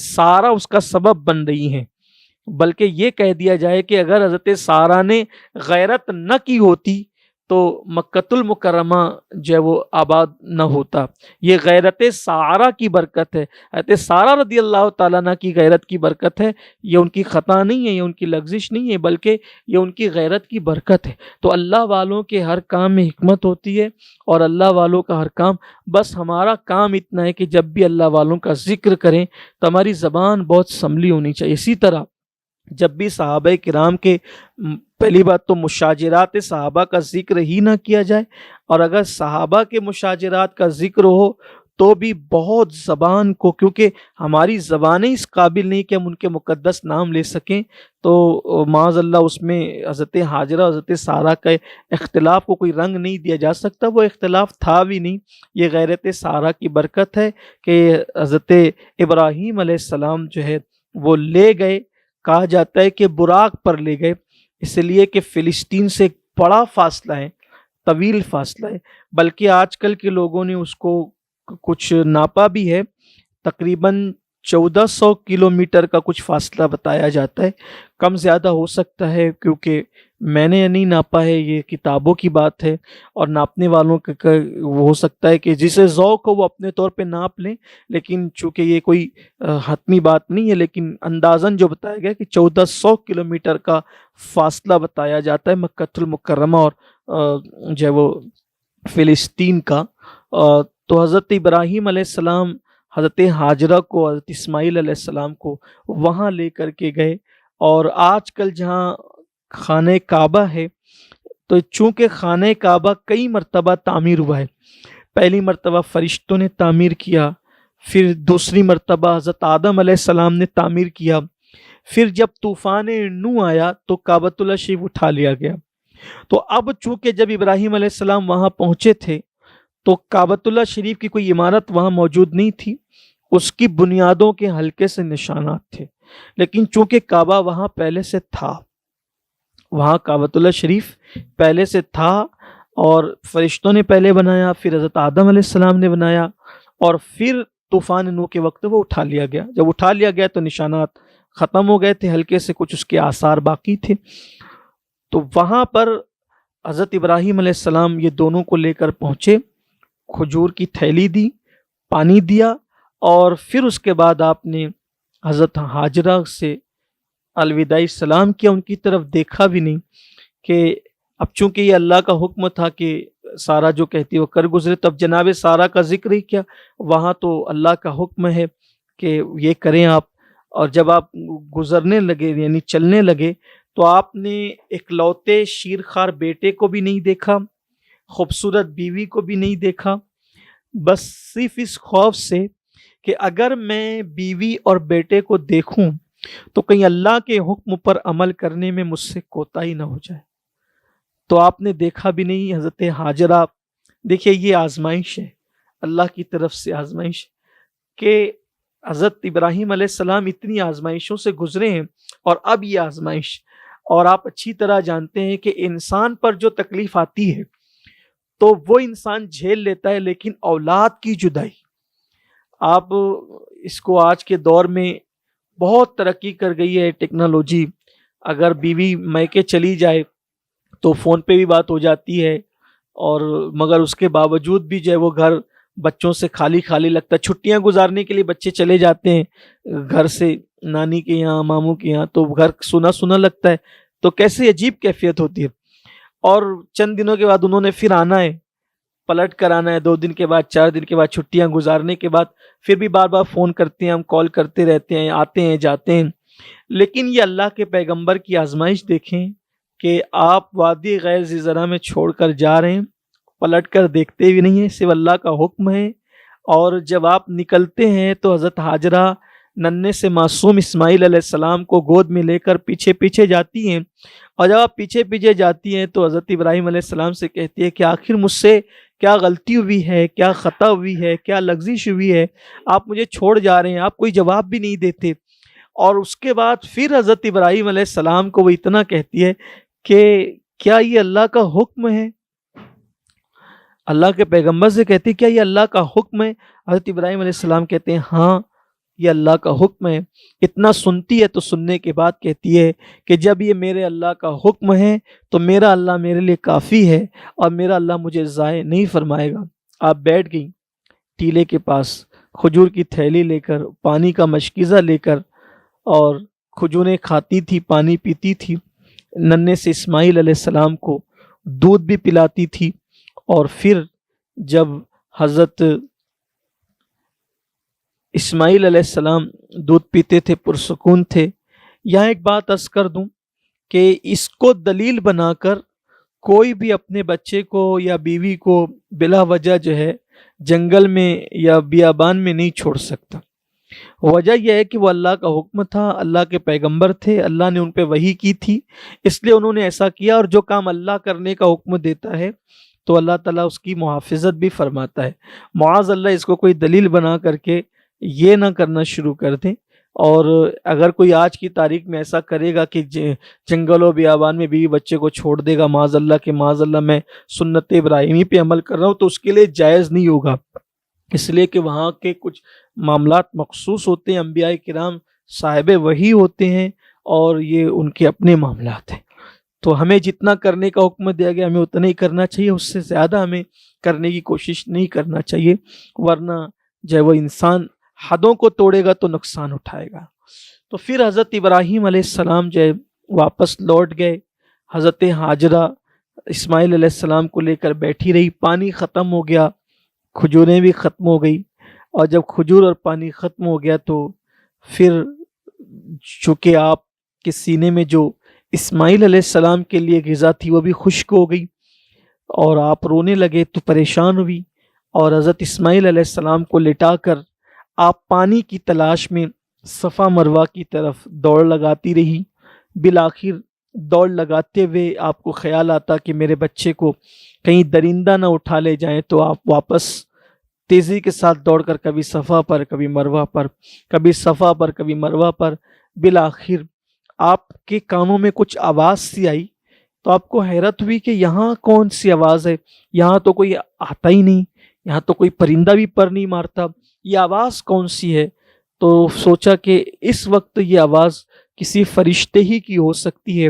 سارہ اس کا سبب بن رہی ہیں۔ بلکہ یہ کہہ دیا جائے کہ اگر حضرت سارہ نے غیرت نہ کی ہوتی تو مکۃ المکرمہ جو ہے وہ آباد نہ ہوتا۔ یہ غیرت سارہ کی برکت ہے، حضرت سارہ رضی اللہ تعالیٰ عنہ کی غیرت کی برکت ہے، یہ ان کی خطا نہیں ہے، یہ ان کی لغزش نہیں ہے، بلکہ یہ ان کی غیرت کی برکت ہے۔ تو اللہ والوں کے ہر کام میں حکمت ہوتی ہے، اور اللہ والوں کا ہر کام، بس ہمارا کام اتنا ہے کہ جب بھی اللہ والوں کا ذکر کریں تو ہماری زبان بہت سنبھلی ہونی چاہیے۔ اسی طرح جب بھی صحابہ کرام کے، پہلی بات تو مشاجرات صحابہ کا ذکر ہی نہ کیا جائے، اور اگر صحابہ کے مشاجرات کا ذکر ہو تو بھی بہت زبان کو، کیونکہ ہماری زبانیں اس قابل نہیں کہ ہم ان کے مقدس نام لے سکیں، تو معاذ اللہ اس میں حضرت ہاجرہ حضرت سارہ کے اختلاف کو کوئی رنگ نہیں دیا جا سکتا، وہ اختلاف تھا بھی نہیں۔ یہ غیرت سارہ کی برکت ہے کہ حضرت ابراہیم علیہ السلام جو ہے وہ لے گئے کہا جاتا ہے کہ براق پر لے گئے، اس لیے کہ فلسطین سے ایک بڑا فاصلہ ہے، طویل فاصلہ ہے، بلکہ آج کل کے لوگوں نے اس کو کچھ ناپا بھی ہے، تقریباً 1400 کلومیٹر کا کچھ فاصلہ بتایا جاتا ہے، کم زیادہ ہو سکتا ہے کیونکہ میں نے نہیں ناپا ہے، یہ کتابوں کی بات ہے، اور ناپنے والوں کا وہ ہو سکتا ہے کہ جسے ذوق ہو وہ اپنے طور پہ ناپ لیں، لیکن چونکہ یہ کوئی حتمی بات نہیں ہے، لیکن اندازاً جو بتایا گیا کہ 1400 کلومیٹر کا فاصلہ بتایا جاتا ہے مکۃ المکرمہ اور جو ہے وہ فلسطین کا۔ تو حضرت ابراہیم علیہ السلام حضرت ہاجرہ کو، حضرت اسماعیل علیہ السلام کو وہاں لے کر کے گئے، اور آج کل جہاں خانہ کعبہ ہے، تو چونکہ خانہ کعبہ کئی مرتبہ تعمیر ہوا ہے، پہلی مرتبہ فرشتوں نے تعمیر کیا، پھر دوسری مرتبہ حضرت آدم علیہ السلام نے تعمیر کیا، پھر جب طوفان نوح آیا تو کعبۃ اللہ شریف اٹھا لیا گیا۔ تو اب چونکہ جب ابراہیم علیہ السلام وہاں پہنچے تھے تو کعبۃ اللہ شریف کی کوئی عمارت وہاں موجود نہیں تھی، اس کی بنیادوں کے ہلکے سے نشانات تھے، لیکن چونکہ کعبہ وہاں پہلے سے تھا، وہاں کعبۃ اللہ شریف پہلے سے تھا، اور فرشتوں نے پہلے بنایا، پھر حضرت آدم علیہ السلام نے بنایا، اور پھر طوفان نوح کے وقت وہ اٹھا لیا گیا۔ جب اٹھا لیا گیا تو نشانات ختم ہو گئے تھے، ہلکے سے کچھ اس کے آثار باقی تھے۔ تو وہاں پر حضرت ابراہیم علیہ السلام یہ دونوں کو لے کر پہنچے، کھجور کی تھیلی دی، پانی دیا، اور پھر اس کے بعد آپ نے حضرت ہاجرہ سے الوداعی سلام کیا، ان کی طرف دیکھا بھی نہیں، کہ اب چونکہ یہ اللہ کا حکم تھا کہ سارا جو کہتی وہ کر گزرے، تب جناب سارا کا ذکر ہی کیا، وہاں تو اللہ کا حکم ہے کہ یہ کریں آپ۔ اور جب آپ گزرنے لگے یعنی چلنے لگے تو آپ نے اکلوتے شیرخوار بیٹے کو بھی نہیں دیکھا، خوبصورت بیوی کو بھی نہیں دیکھا، بس صرف اس خوف سے کہ اگر میں بیوی اور بیٹے کو دیکھوں تو کہیں اللہ کے حکم پر عمل کرنے میں مجھ سے کوتاہی نہ ہو جائے، تو آپ نے دیکھا بھی نہیں۔ حضرت ہاجرہ، دیکھیے یہ آزمائش ہے، اللہ کی طرف سے آزمائش، کہ حضرت ابراہیم علیہ السلام اتنی آزمائشوں سے گزرے ہیں، اور اب یہ آزمائش، اور آپ اچھی طرح جانتے ہیں کہ انسان پر جو تکلیف آتی ہے تو وہ انسان جھیل لیتا ہے، لیکن اولاد کی جدائی، آپ اس کو آج کے دور میں بہت ترقی کر گئی ہے ٹیکنالوجی، اگر بیوی میکے چلی جائے تو فون پہ بھی بات ہو جاتی ہے، اور مگر اس کے باوجود بھی جو ہے وہ گھر بچوں سے خالی خالی لگتا ہے، چھٹیاں گزارنے کے لیے بچے چلے جاتے ہیں گھر سے نانی کے یہاں، ماموں کے یہاں، تو گھر سنا سنا لگتا ہے، تو کیسے عجیب کیفیت ہوتی ہے۔ اور چند دنوں کے بعد انہوں نے پھر آنا ہے، پلٹ کر آنا ہے، 2 دن کے بعد، 4 دن کے بعد، چھٹیاں گزارنے کے بعد پھر بھی بار بار فون کرتے ہیں، ہم کال کرتے رہتے ہیں، آتے ہیں جاتے ہیں۔ لیکن یہ اللہ کے پیغمبر کی آزمائش دیکھیں کہ آپ وادی غیر ذی زرع میں چھوڑ کر جا رہے ہیں، پلٹ کر دیکھتے بھی نہیں ہیں، صرف اللہ کا حکم ہے، اور جب آپ نکلتے ہیں تو حضرت ہاجرہ ننھے سے معصوم اسماعیل علیہ السلام کو گود میں لے کر پیچھے پیچھے جاتی ہیں، اور جب آپ پیچھے پیچھے جاتی ہیں تو حضرت ابراہیم علیہ السلام سے کہتی ہے کہ آخر مجھ سے کیا غلطی ہوئی ہے، کیا خطا ہوئی ہے، کیا لغزش ہوئی ہے، آپ مجھے چھوڑ جا رہے ہیں، آپ کوئی جواب بھی نہیں دیتے۔ اور اس کے بعد پھر حضرت ابراہیم علیہ السلام کو وہ اتنا کہتی ہے کہ کیا یہ اللہ کا حکم ہے، اللہ کے پیغمبر سے کہتی ہے کیا یہ اللہ کا حکم ہے؟ حضرت ابراہیم علیہ السلام کہتے ہیں ہاں یہ اللہ کا حکم ہے۔ اتنا سنتی ہے تو سننے کے بعد کہتی ہے کہ جب یہ میرے اللہ کا حکم ہے تو میرا اللہ میرے لیے کافی ہے، اور میرا اللہ مجھے ضائع نہیں فرمائے گا۔ آپ بیٹھ گئی ٹیلے کے پاس، کھجور کی تھیلی لے کر، پانی کا مشکیزہ لے کر، اور کھجوریں کھاتی تھی، پانی پیتی تھی، ننھے سے اسماعیل علیہ السلام کو دودھ بھی پلاتی تھی، اور پھر جب حضرت اسماعیل علیہ السلام دودھ پیتے تھے، پرسکون تھے۔ یہاں ایک بات عرض کر دوں کہ اس کو دلیل بنا کر کوئی بھی اپنے بچے کو یا بیوی کو بلا وجہ جو ہے جنگل میں یا بیابان میں نہیں چھوڑ سکتا۔ وجہ یہ ہے کہ وہ اللہ کا حکم تھا، اللہ کے پیغمبر تھے، اللہ نے ان پہ وحی کی تھی، اس لیے انہوں نے ایسا کیا، اور جو کام اللہ کرنے کا حکم دیتا ہے تو اللہ تعالیٰ اس کی محافظت بھی فرماتا ہے۔ معاذ اللہ اس کو کوئی دلیل بنا کر کے یہ نہ کرنا شروع کر دیں، اور اگر کوئی آج کی تاریخ میں ایسا کرے گا کہ جنگل و بیابان میں بیوی بچے کو چھوڑ دے گا، معاذ اللہ کہ معاذ اللہ میں سنت ابراہیمی پہ عمل کر رہا ہوں، تو اس کے لیے جائز نہیں ہوگا، اس لیے کہ وہاں کے کچھ معاملات مخصوص ہوتے ہیں، انبیاء کرام صاحب وحی ہوتے ہیں اور یہ ان کے اپنے معاملات ہیں۔ تو ہمیں جتنا کرنے کا حکم دیا گیا ہمیں اتنا ہی کرنا چاہیے، اس سے زیادہ ہمیں کرنے کی کوشش نہیں کرنا چاہیے، ورنہ جو وہ انسان حدوں کو توڑے گا تو نقصان اٹھائے گا۔ تو پھر حضرت ابراہیم علیہ السلام جو ہے واپس لوٹ گئے، حضرت ہاجرہ اسماعیل علیہ السلام کو لے کر بیٹھی رہی، پانی ختم ہو گیا، کھجوریں بھی ختم ہو گئی، اور جب کھجور اور پانی ختم ہو گیا تو پھر چونکہ آپ کے سینے میں جو اسماعیل علیہ السلام کے لیے غذا تھی وہ بھی خشک ہو گئی، اور آپ رونے لگے تو پریشان ہوئی، اور حضرت اسماعیل علیہ السلام کو لٹا کر آپ پانی کی تلاش میں صفا مروہ کی طرف دوڑ لگاتی رہی۔ بالآخر دوڑ لگاتے ہوئے آپ کو خیال آتا کہ میرے بچے کو کہیں درندہ نہ اٹھا لے جائیں، تو آپ واپس تیزی کے ساتھ دوڑ کر کبھی صفا پر کبھی مروہ پر، کبھی صفا پر کبھی مروہ پر، بالآخر آپ کے کانوں میں کچھ آواز سی آئی، تو آپ کو حیرت ہوئی کہ یہاں کون سی آواز ہے، یہاں تو کوئی آتا ہی نہیں، یہاں تو کوئی پرندہ بھی پر نہیں مارتا، یہ آواز کون سی ہے؟ تو سوچا کہ اس وقت یہ آواز کسی فرشتے ہی کی ہو سکتی ہے،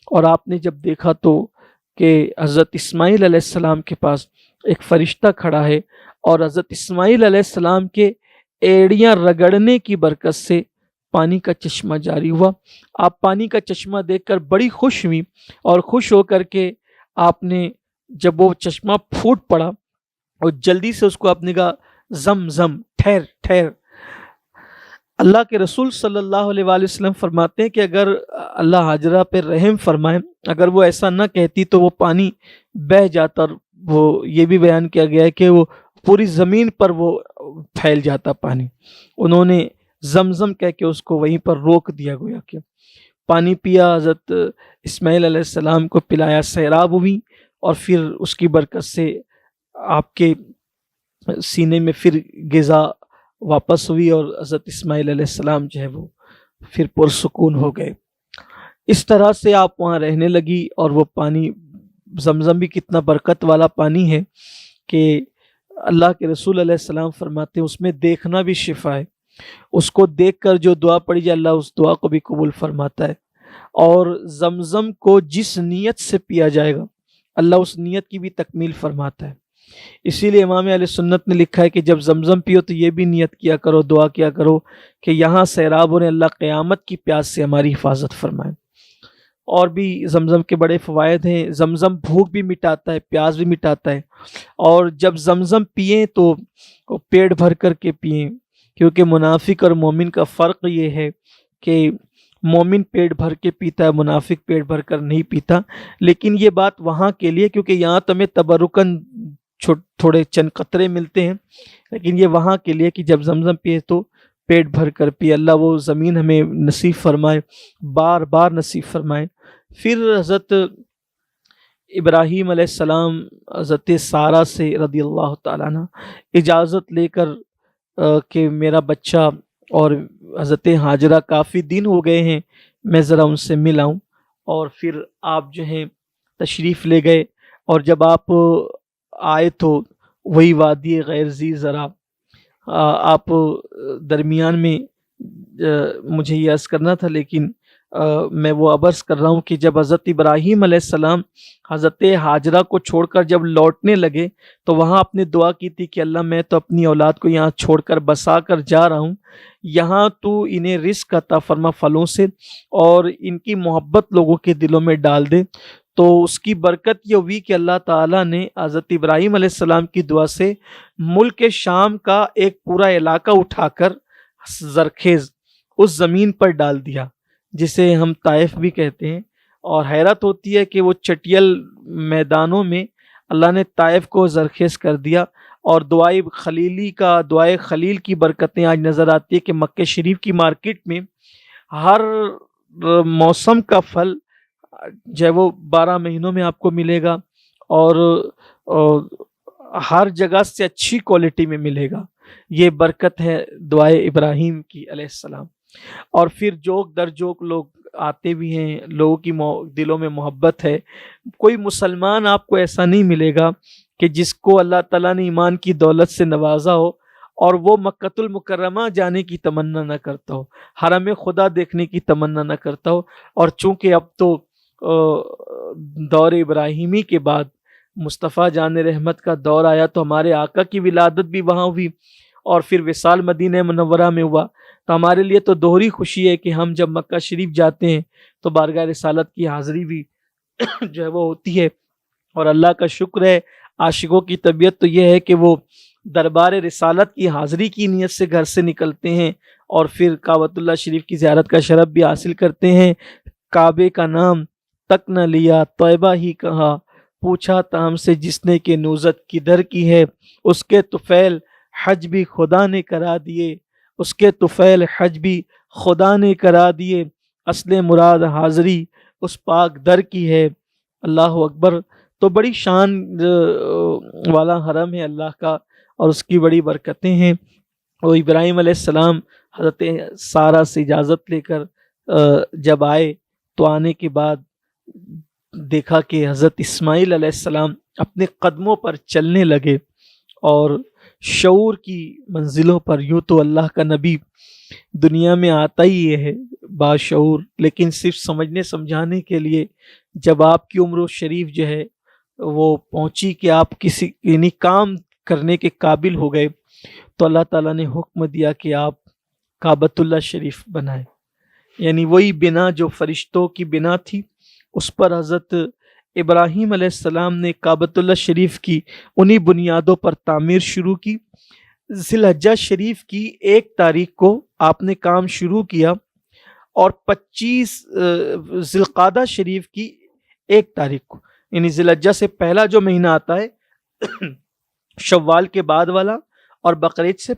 اور آپ نے جب دیکھا تو کہ حضرت اسماعیل علیہ السلام کے پاس ایک فرشتہ کھڑا ہے، اور حضرت اسماعیل علیہ السلام کے ایڑیاں رگڑنے کی برکت سے پانی کا چشمہ جاری ہوا۔ آپ پانی کا چشمہ دیکھ کر بڑی خوش ہوئی، اور خوش ہو کر کے آپ نے جب وہ چشمہ پھوٹ پڑا اور جلدی سے اس کو آپ نے کہا زم زم، ٹھہر ٹھہر۔ اللہ کے رسول صلی اللہ علیہ وآلہ وسلم فرماتے ہیں کہ اگر اللہ ہاجرہ پہ رحم فرمائے، اگر وہ ایسا نہ کہتی تو وہ پانی بہہ جاتا، اور وہ یہ بھی بیان کیا گیا ہے کہ وہ پوری زمین پر وہ پھیل جاتا پانی۔ انہوں نے زمزم کہہ کے اس کو وہیں پر روک دیا، گویا کہ پانی پیا، حضرت اسماعیل علیہ السلام کو پلایا، سیراب ہوئی، اور پھر اس کی برکت سے آپ کے سینے میں پھر غذا واپس ہوئی، اور حضرت اسماعیل علیہ السلام جو ہے وہ پھر پرسکون ہو گئے۔ اس طرح سے آپ وہاں رہنے لگی، اور وہ پانی زمزم بھی کتنا برکت والا پانی ہے کہ اللہ کے رسول علیہ السلام فرماتے ہیں اس میں دیکھنا بھی شفا ہے، اس کو دیکھ کر جو دعا پڑی جائے اللہ اس دعا کو بھی قبول فرماتا ہے، اور زمزم کو جس نیت سے پیا جائے گا اللہ اس نیت کی بھی تکمیل فرماتا ہے۔ اسی لیے امام اہل سنت نے لکھا ہے کہ جب زمزم پیو تو یہ بھی نیت کیا کرو، دعا کیا کرو کہ یہاں سیراب ہونے اللہ قیامت کی پیاس سے ہماری حفاظت فرمائے۔ اور بھی زمزم کے بڑے فوائد ہیں، زمزم بھوک بھی مٹاتا ہے، پیاس بھی مٹاتا ہے، اور جب زمزم پئیں تو پیٹ بھر کر کے پئیں، کیونکہ منافق اور مومن کا فرق یہ ہے کہ مومن پیٹ بھر کے پیتا ہے، منافق پیٹ بھر کر نہیں پیتا۔ لیکن یہ بات وہاں کے لیے، کیونکہ یہاں تو ہمیں تبرکن تھوڑے چند قطرے ملتے ہیں، لیکن یہ وہاں کے لیے کہ جب زمزم پیے تو پیٹ بھر کر پیے۔ اللہ وہ زمین ہمیں نصیب فرمائے، بار بار نصیب فرمائے۔ پھر حضرت ابراہیم علیہ السلام حضرت سارہ سے رضی اللہ تعالیٰ عنہ اجازت لے کر کہ میرا بچہ اور حضرت ہاجرہ کافی دن ہو گئے ہیں، میں ذرا ان سے مل آؤں، اور پھر آپ جو ہیں تشریف لے گئے، اور جب آپ آئے تو وہی وادی غیر ذی زرع، آپ درمیان میں مجھے یہ عرض کرنا تھا لیکن میں وہ عرض کر رہا ہوں کہ جب حضرت ابراہیم علیہ السلام حضرت ہاجرہ کو چھوڑ کر جب لوٹنے لگے تو وہاں آپ نے دعا کی تھی کہ اللہ میں تو اپنی اولاد کو یہاں چھوڑ کر بسا کر جا رہا ہوں، یہاں تو انہیں رزق عطا فرما پھلوں سے، اور ان کی محبت لوگوں کے دلوں میں ڈال دے۔ تو اس کی برکت یہ ہوئی کہ اللہ تعالیٰ نے حضرت ابراہیم علیہ السلام کی دعا سے ملک شام کا ایک پورا علاقہ اٹھا کر زرخیز اس زمین پر ڈال دیا جسے ہم طائف بھی کہتے ہیں، اور حیرت ہوتی ہے کہ وہ چٹیل میدانوں میں اللہ نے طائف کو زرخیز کر دیا، اور دعائے خلیل کی برکتیں آج نظر آتی ہے کہ مکہ شریف کی مارکیٹ میں ہر موسم کا پھل جو ہے وہ 12 مہینوں میں آپ کو ملے گا، اور ہر جگہ سے اچھی کوالٹی میں ملے گا۔ یہ برکت ہے دعائے ابراہیم کی علیہ السلام۔ اور پھر جوک در جوک لوگ آتے بھی ہیں، لوگوں کی دلوں میں محبت ہے۔ کوئی مسلمان آپ کو ایسا نہیں ملے گا کہ جس کو اللہ تعالیٰ نے ایمان کی دولت سے نوازا ہو اور وہ مکۃ المکرمہ جانے کی تمنا نہ کرتا ہو، حرم خدا دیکھنے کی تمنا نہ کرتا ہو۔ اور چونکہ اب تو دور ابراہیمی کے بعد مصطفیٰ جان رحمت کا دور آیا، تو ہمارے آقا کی ولادت بھی وہاں ہوئی اور پھر وصال مدینہ منورہ میں ہوا، تو ہمارے لیے تو دوہری خوشی ہے کہ ہم جب مکہ شریف جاتے ہیں تو بارگاہ رسالت کی حاضری بھی جو ہے وہ ہوتی ہے۔ اور اللہ کا شکر ہے، عاشقوں کی طبیعت تو یہ ہے کہ وہ دربار رسالت کی حاضری کی نیت سے گھر سے نکلتے ہیں اور پھر کعبۃ اللہ شریف کی زیارت کا شرف بھی حاصل کرتے ہیں۔ کعبے کا نام تک نہ لیا، طیبہ ہی کہا، پوچھا تھا ہم سے جس نے کہ نوزت کدھر کی ہے، اس کے طفیل حج بھی خدا نے کرا دیے، اس کے طفیل حج بھی خدا نے کرا دیے، اصل مراد حاضری اس پاک در کی ہے۔ اللہ اکبر۔ تو بڑی شان والا حرم ہے اللہ کا اور اس کی بڑی برکتیں ہیں۔ اور ابراہیم علیہ السلام حضرت سارہ سے اجازت لے کر جب آئے تو آنے کے بعد دیکھا کہ حضرت اسماعیل علیہ السلام اپنے قدموں پر چلنے لگے، اور شعور کی منزلوں پر، یوں تو اللہ کا نبی دنیا میں آتا ہی یہ ہے باشعور، لیکن صرف سمجھنے سمجھانے کے لیے جب آپ کی عمر شریف جو ہے وہ پہنچی کہ آپ کسی یعنی کام کرنے کے قابل ہو گئے، تو اللہ تعالیٰ نے حکم دیا کہ آپ کعبۃ اللہ شریف بنائیں، یعنی وہی بنا جو فرشتوں کی بنا تھی، اس پر حضرت ابراہیم علیہ السلام نے کعبۃ اللہ شریف کی انہی بنیادوں پر تعمیر شروع کی۔ ذی الحجہ شریف کی 1 تاریخ کو آپ نے کام شروع کیا اور 25 ذی القعدہ شریف کی 1 تاریخ کو، یعنی ذی الحجہ سے پہلا جو مہینہ آتا ہے شوال کے بعد والا اور بقرعید سے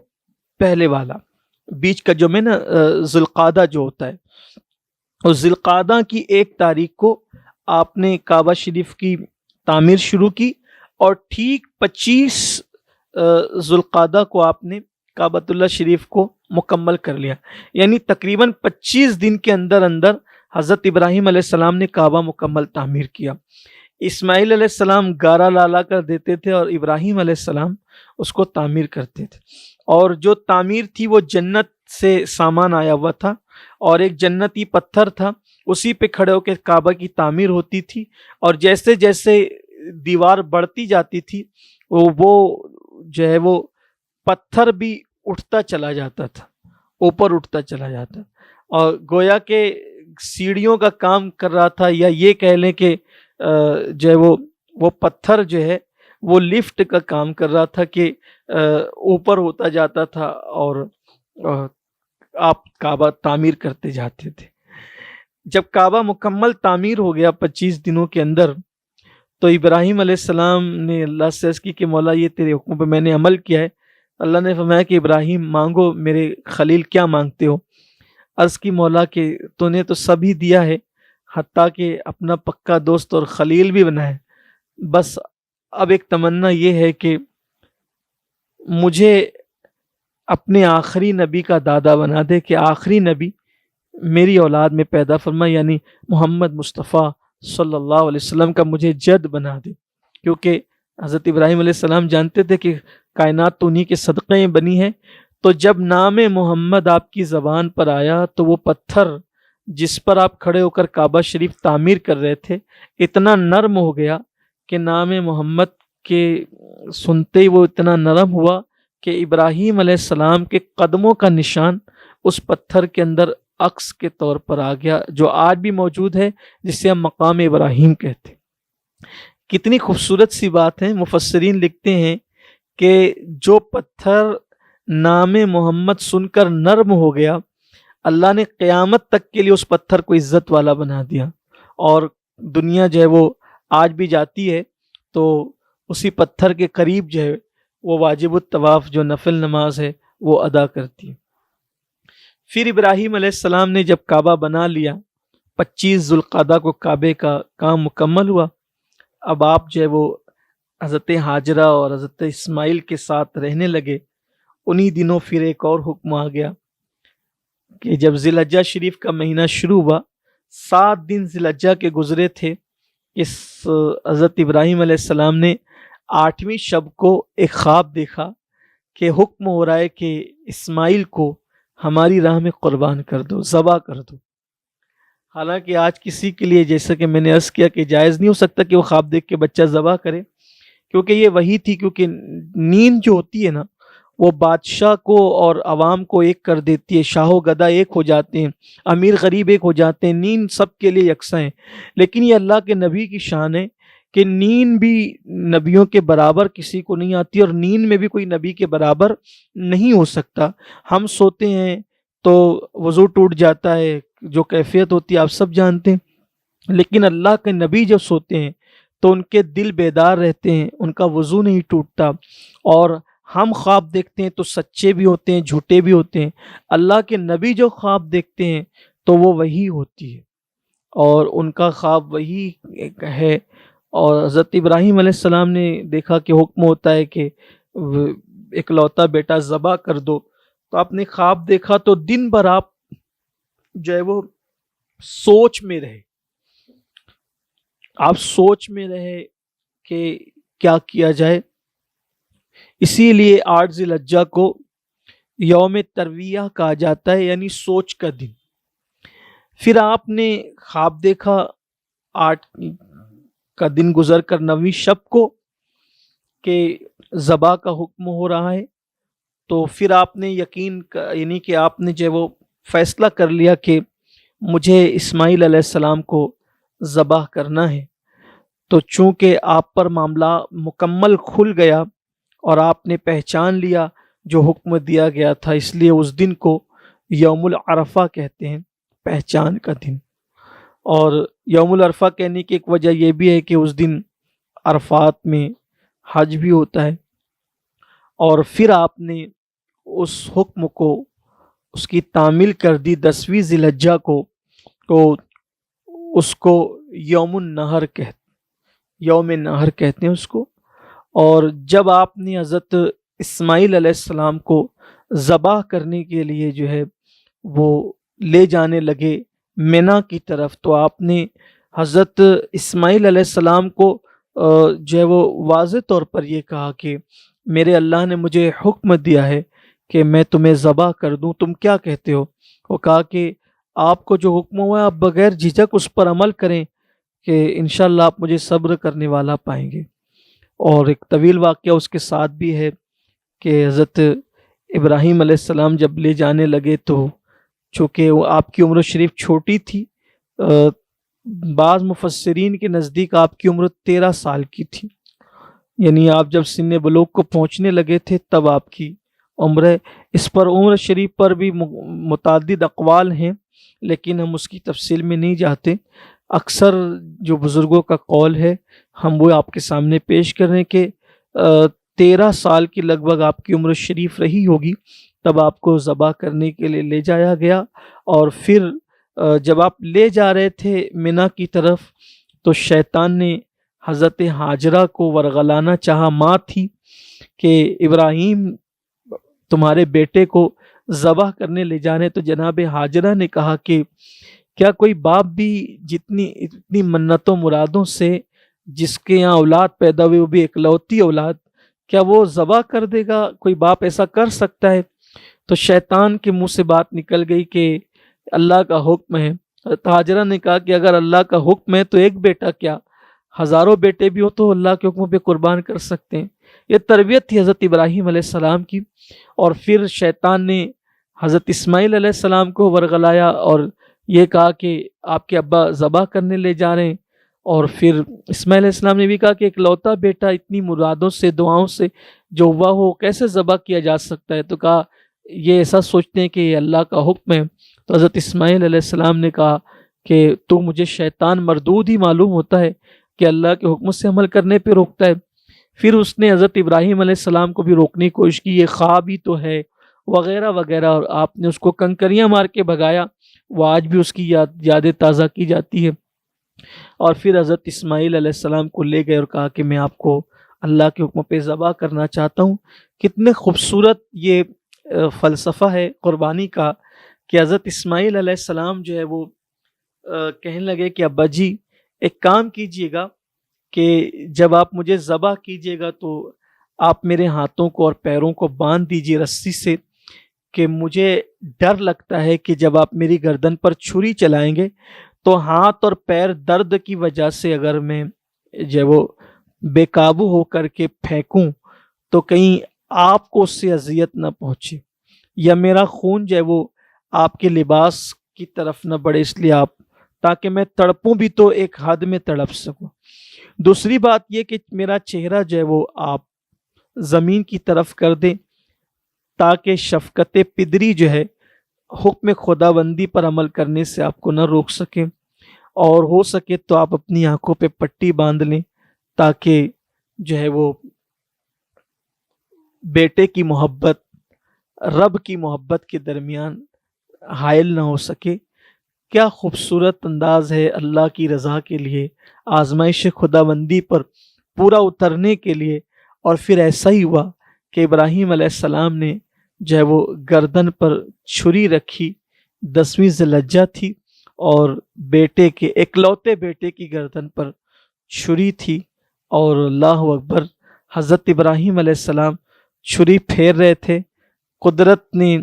پہلے والا، بیچ کا جو میں نا ذی القعدہ جو ہوتا ہے، اور ذی القعدہ کی 1 تاریخ کو آپ نے کعبہ شریف کی تعمیر شروع کی، اور ٹھیک 25 ذی القعدہ کو آپ نے کعبۃ اللہ شریف کو مکمل کر لیا، یعنی تقریباً 25 دن کے اندر اندر حضرت ابراہیم علیہ السلام نے کعبہ مکمل تعمیر کیا۔ اسماعیل علیہ السلام گارا لا کر دیتے تھے اور ابراہیم علیہ السلام اس کو تعمیر کرتے تھے، اور جو تعمیر تھی وہ جنت سے سامان آیا ہوا تھا، اور ایک جنتی پتھر تھا، اسی پہ کھڑے ہو کے کعبہ کی تعمیر ہوتی تھی، اور جیسے جیسے دیوار بڑھتی جاتی تھی وہ جو ہے وہ پتھر بھی اٹھتا چلا جاتا تھا، اوپر اٹھتا چلا جاتا، اور گویا کہ سیڑھیوں کا کام کر رہا تھا، یا یہ کہہ لیں کہ جو ہے وہ پتھر جو ہے وہ لفٹ کا کام کر رہا تھا کہ اوپر ہوتا جاتا تھا اور آپ کعبہ تعمیر کرتے جاتے تھے۔ جب کعبہ مکمل تعمیر ہو گیا 25 دنوں کے اندر، تو ابراہیم علیہ السلام نے اللہ سے عرض کی کہ مولا یہ تیرے حکم پہ میں نے عمل کیا ہے۔ اللہ نے فرمایا کہ ابراہیم مانگو میرے خلیل، کیا مانگتے ہو؟ عرض کی مولا کہ تو نے تو سب ہی دیا ہے، حتیٰ کہ اپنا پکا دوست اور خلیل بھی بنا ہے، بس اب ایک تمنا یہ ہے کہ مجھے اپنے آخری نبی کا دادا بنا دے، کہ آخری نبی میری اولاد میں پیدا فرما، یعنی محمد مصطفیٰ صلی اللہ علیہ وسلم کا مجھے جد بنا دے، کیونکہ حضرت ابراہیم علیہ السلام جانتے تھے کہ کائنات تو انہی کے صدقے میں بنی ہے۔ تو جب نام محمد آپ کی زبان پر آیا تو وہ پتھر جس پر آپ کھڑے ہو کر کعبہ شریف تعمیر کر رہے تھے اتنا نرم ہو گیا کہ نام محمد کے سنتے ہی وہ اتنا نرم ہوا کہ ابراہیم علیہ السلام کے قدموں کا نشان اس پتھر کے اندر عکس کے طور پر آ گیا، جو آج بھی موجود ہے، جسے ہم مقام ابراہیم کہتے ہیں۔ کتنی خوبصورت سی بات ہے۔ مفسرین لکھتے ہیں کہ جو پتھر نام محمد سن کر نرم ہو گیا، اللہ نے قیامت تک کے لیے اس پتھر کو عزت والا بنا دیا، اور دنیا جو ہے وہ آج بھی جاتی ہے تو اسی پتھر کے قریب جو ہے وہ واجب الطواف جو نفل نماز ہے وہ ادا کرتی ہے۔ پھر ابراہیم علیہ السلام نے جب کعبہ بنا لیا، 25 ذی القعدہ کو کعبے کا کام مکمل ہوا، اب آپ جو ہے وہ حضرت ہاجرہ اور حضرت اسماعیل کے ساتھ رہنے لگے۔ انہی دنوں پھر ایک اور حکم آ گیا کہ جب ذی الحجہ شریف کا مہینہ شروع ہوا، 7 دن ذی الحجہ کے گزرے تھے، اس حضرت ابراہیم علیہ السلام نے 8ویں شب کو ایک خواب دیکھا کہ حکم ہو رہا ہے کہ اسماعیل کو ہماری راہ میں قربان کر دو، ذبح کر دو۔ حالانکہ آج کسی کے لیے، جیسا کہ میں نے عرض کیا، کہ جائز نہیں ہو سکتا کہ وہ خواب دیکھ کے بچہ ذبح کرے، کیونکہ یہ وہی تھی، کیونکہ نیند جو ہوتی ہے نا وہ بادشاہ کو اور عوام کو ایک کر دیتی ہے، شاہ و گدا ایک ہو جاتے ہیں، امیر غریب ایک ہو جاتے ہیں، نیند سب کے لیے یکساں ہے۔ لیکن یہ اللہ کے نبی کی شان ہے کہ نیند بھی نبیوں کے برابر کسی کو نہیں آتی، اور نیند میں بھی کوئی نبی کے برابر نہیں ہو سکتا۔ ہم سوتے ہیں تو وضو ٹوٹ جاتا ہے، جو کیفیت ہوتی ہے آپ سب جانتے ہیں، لیکن اللہ کے نبی جب سوتے ہیں تو ان کے دل بیدار رہتے ہیں، ان کا وضو نہیں ٹوٹتا۔ اور ہم خواب دیکھتے ہیں تو سچے بھی ہوتے ہیں، جھوٹے بھی ہوتے ہیں۔ اللہ کے نبی جو خواب دیکھتے ہیں تو وہ وہی ہوتی ہے، اور ان کا خواب وہی ہے۔ اور حضرت ابراہیم علیہ السلام نے دیکھا کہ حکم ہوتا ہے کہ اکلوتا بیٹا ذبح کر دو، تو آپ نے خواب دیکھا تو دن بھر آپ جو ہے وہ سوچ میں رہے، آپ سوچ میں رہے کہ کیا کیا جائے۔ اسی لیے 8 ذی الحجہ کو یوم ترویہ کہا جاتا ہے، یعنی سوچ کا دن۔ پھر آپ نے خواب دیکھا 8 کا دن گزر کر 9ویں شب کو کہ ذبح کا حکم ہو رہا ہے، تو پھر آپ نے یعنی کہ آپ نے جو ہے وہ فیصلہ کر لیا کہ مجھے اسماعیل علیہ السلام کو ذبح کرنا ہے۔ تو چونکہ آپ پر معاملہ مکمل کھل گیا اور آپ نے پہچان لیا جو حکم دیا گیا تھا، اس لیے اس دن کو یوم العرفہ کہتے ہیں، پہچان کا دن۔ اور یوم العرفہ کہنے کی ایک وجہ یہ بھی ہے کہ اس دن عرفات میں حج بھی ہوتا ہے۔ اور پھر آپ نے اس حکم کو، اس کی تعمیل کر دی 10ویں ذی الحجہ کو، تو اس کو یوم النحر یوم نحر کہتے ہیں اس کو۔ اور جب آپ نے حضرت اسماعیل علیہ السلام کو ذبح کرنے کے لیے جو ہے وہ لے جانے لگے مینا کی طرف، تو آپ نے حضرت اسماعیل علیہ السلام کو جو ہے وہ واضح طور پر یہ کہا کہ میرے اللہ نے مجھے حکم دیا ہے کہ میں تمہیں ذبح کر دوں، تم کیا کہتے ہو؟ وہ کہا کہ آپ کو جو حکم ہوا ہے آپ بغیر جھجک اس پر عمل کریں کہ انشاءاللہ آپ مجھے صبر کرنے والا پائیں گے۔ اور ایک طویل واقعہ اس کے ساتھ بھی ہے کہ حضرت ابراہیم علیہ السلام جب لے جانے لگے تو چونکہ وہ آپ کی عمر شریف چھوٹی تھی، بعض مفسرین کے نزدیک آپ کی عمر 13 سال کی تھی، یعنی آپ جب سن بلوغ کو پہنچنے لگے تھے تب آپ کی عمر ہے۔ اس پر عمر شریف پر بھی متعدد اقوال ہیں، لیکن ہم اس کی تفصیل میں نہیں جاتے۔ اکثر جو بزرگوں کا قول ہے ہم وہ آپ کے سامنے پیش کر رہے ہیں کہ 13 سال کی لگ بھگ آپ کی عمر شریف رہی ہوگی تب آپ کو ذبح کرنے کے لیے لے جایا گیا۔ اور پھر جب آپ لے جا رہے تھے مینا کی طرف تو شیطان نے حضرت ہاجرہ کو ورغلانا چاہا، ماں تھی، کہ ابراہیم تمہارے بیٹے کو ذبح کرنے لے جانے۔ تو جناب ہاجرہ نے کہا کہ کیا کوئی باپ بھی اتنی منتوں مرادوں سے جس کے یہاں اولاد پیدا ہوئی وہ بھی اکلوتی اولاد، کیا وہ ذبح کر دے گا؟ کوئی باپ ایسا کر سکتا ہے؟ تو شیطان کے منہ سے بات نکل گئی کہ اللہ کا حکم ہے۔ ہاجرہ نے کہا کہ اگر اللہ کا حکم ہے تو ایک بیٹا کیا، ہزاروں بیٹے بھی ہو تو اللہ کے حکم پہ قربان کر سکتے ہیں۔ یہ تربیت تھی حضرت ابراہیم علیہ السلام کی۔ اور پھر شیطان نے حضرت اسماعیل علیہ السلام کو ورغلایا اور یہ کہا کہ آپ کے ابا ذبح کرنے لے جا رہے ہیں۔ اور پھر اسماعیل علیہ السلام نے بھی کہا کہ اکلوتا بیٹا اتنی مرادوں سے دعاؤں سے جو ہوا ہو کیسے ذبح کیا جا سکتا ہے؟ تو کہا یہ ایسا سوچتے ہیں کہ یہ اللہ کا حکم ہے۔ تو حضرت اسماعیل علیہ السلام نے کہا کہ تو مجھے شیطان مردود ہی معلوم ہوتا ہے کہ اللہ کے حکم سے عمل کرنے پہ روکتا ہے۔ پھر اس نے حضرت ابراہیم علیہ السلام کو بھی روکنے کی کوشش کی، یہ خواب ہی تو ہے وغیرہ وغیرہ، اور آپ نے اس کو کنکریاں مار کے بھگایا۔ وہ آج بھی اس کی یادیں تازہ کی جاتی ہے۔ اور پھر حضرت اسماعیل علیہ السلام کو لے گئے اور کہا کہ میں آپ کو اللہ کے حکم پہ ذبح کرنا چاہتا ہوں۔ کتنے خوبصورت یہ فلسفہ ہے قربانی کا کہ حضرت اسماعیل علیہ السلام جو ہے وہ کہنے لگے کہ ابا جی ایک کام کیجئے گا کہ جب آپ مجھے ذبح کیجئے گا تو آپ میرے ہاتھوں کو اور پیروں کو باندھ دیجئے رسی سے، کہ مجھے ڈر لگتا ہے کہ جب آپ میری گردن پر چھری چلائیں گے تو ہاتھ اور پیر درد کی وجہ سے اگر میں جو ہے وہ بے قابو ہو کر کے پھینکوں تو کہیں آپ کو اس سے اذیت نہ پہنچے، یا میرا خون جو ہے وہ آپ کے لباس کی طرف نہ بڑھے، اس لیے آپ تاکہ میں تڑپوں بھی تو ایک حد میں تڑپ سکوں۔ دوسری بات یہ کہ میرا چہرہ جو ہے وہ آپ زمین کی طرف کر دیں تاکہ شفقت پدری جو ہے حکم خداوندی پر عمل کرنے سے آپ کو نہ روک سکے، اور ہو سکے تو آپ اپنی آنکھوں پہ پٹی باندھ لیں تاکہ جو ہے وہ بیٹے کی محبت رب کی محبت کے درمیان حائل نہ ہو سکے۔ کیا خوبصورت انداز ہے اللہ کی رضا کے لیے، آزمائش خداوندی پر پورا اترنے کے لیے۔ اور پھر ایسا ہی ہوا کہ ابراہیم علیہ السلام نے جو ہے وہ گردن پر چھری رکھی، 10ویں ذی الحجہ تھی، اور بیٹے کے اکلوتے بیٹے کی گردن پر چھری تھی، اور اللہ اکبر، حضرت ابراہیم علیہ السلام چھری پھیر رہے تھے، قدرت نے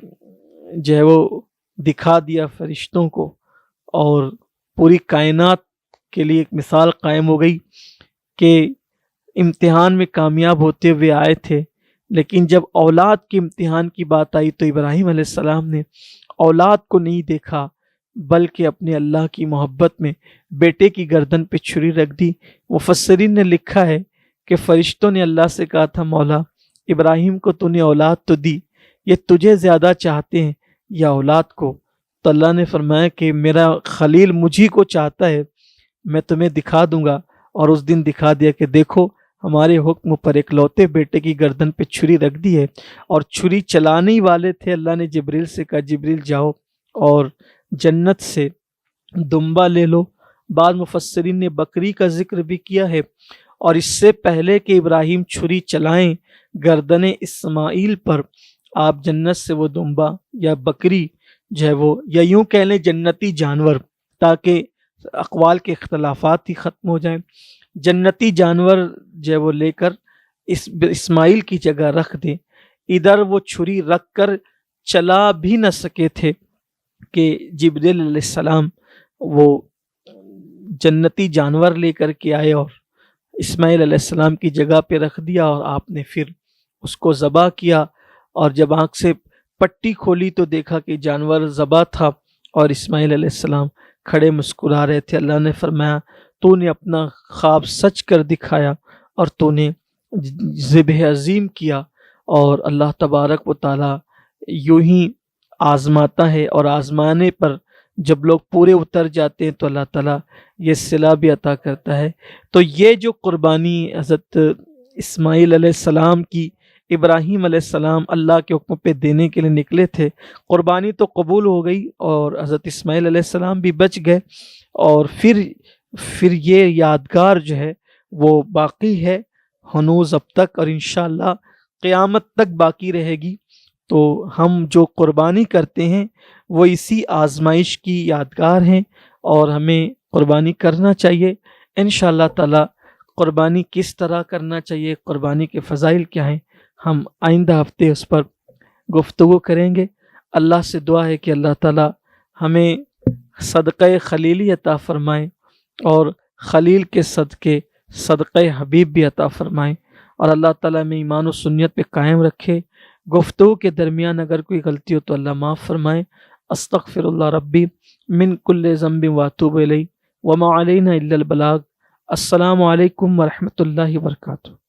جو ہے وہ دکھا دیا فرشتوں کو، اور پوری کائنات کے لیے ایک مثال قائم ہو گئی کہ امتحان میں کامیاب ہوتے ہوئے آئے تھے، لیکن جب اولاد کے امتحان کی بات آئی تو ابراہیم علیہ السلام نے اولاد کو نہیں دیکھا بلکہ اپنے اللہ کی محبت میں بیٹے کی گردن پہ چھری رکھ دی۔ مفسرین نے لکھا ہے کہ فرشتوں نے اللہ سے کہا تھا، مولا ابراہیم کو تو نے اولاد تو دی، یہ تجھے زیادہ چاہتے ہیں یا اولاد کو؟ تو اللہ نے فرمایا کہ میرا خلیل مجھی کو چاہتا ہے، میں تمہیں دکھا دوں گا۔ اور اس دن دکھا دیا کہ دیکھو ہمارے حکم پر اکلوتے بیٹے کی گردن پہ چھری رکھ دی ہے، اور چھری چلانے ہی والے تھے، اللہ نے جبریل سے کہا جبریل جاؤ اور جنت سے دمبا لے لو۔ بعض مفسرین نے بکری کا ذکر بھی کیا ہے، اور اس سے پہلے کہ ابراہیم چھری چلائیں گردن اسماعیل پر، آپ جنت سے وہ دمبا یا بکری جو ہے وہ، یا یوں کہہ لیں جنتی جانور، تاکہ اقوال کے اختلافات ہی ختم ہو جائیں، جنتی جانور جو ہے وہ لے کر اسماعیل کی جگہ رکھ دیں۔ ادھر وہ چھری رکھ کر چلا بھی نہ سکے تھے کہ جبریل علیہ السلام وہ جنتی جانور لے کر کے آئے اور اسماعیل علیہ السلام کی جگہ پہ رکھ دیا، اور آپ نے پھر اس کو ذبح کیا، اور جب آنکھ سے پٹی کھولی تو دیکھا کہ جانور ذبح تھا اور اسماعیل علیہ السلام کھڑے مسکرا رہے تھے۔ اللہ نے فرمایا تو نے اپنا خواب سچ کر دکھایا اور تو نے ذبح عظیم کیا، اور اللہ تبارک و تعالی یوں ہی آزماتا ہے، اور آزمانے پر جب لوگ پورے اتر جاتے ہیں تو اللہ تعالیٰ یہ صلہ بھی عطا کرتا ہے۔ تو یہ جو قربانی حضرت اسماعیل علیہ السلام کی، ابراہیم علیہ السلام اللہ کے حکم پہ دینے کے لیے نکلے تھے، قربانی تو قبول ہو گئی اور حضرت اسماعیل علیہ السلام بھی بچ گئے، اور پھر یہ یادگار جو ہے وہ باقی ہے ہنوز اب تک، اور انشاءاللہ قیامت تک باقی رہے گی۔ تو ہم جو قربانی کرتے ہیں وہ اسی آزمائش کی یادگار ہیں، اور ہمیں قربانی کرنا چاہیے انشاءاللہ تعالی۔ قربانی کس طرح کرنا چاہیے، قربانی کے فضائل کیا ہیں، ہم آئندہ ہفتے اس پر گفتگو کریں گے۔ اللہ سے دعا ہے کہ اللہ تعالی ہمیں صدقہ خلیلی عطا فرمائیں، اور خلیل کے صدقے صدقہ حبیب بھی عطا فرمائیں، اور اللہ تعالیٰ میں ایمان و سنت پہ قائم رکھے۔ گفتگو کے درمیان اگر کوئی غلطی ہو تو اللہ معاف فرمائے۔ استغفر اللہ ربی من کل ذنب واتوب الیہ وما علینا الا البلاغ۔ السلام علیکم ورحمۃ اللہ وبرکاتہ۔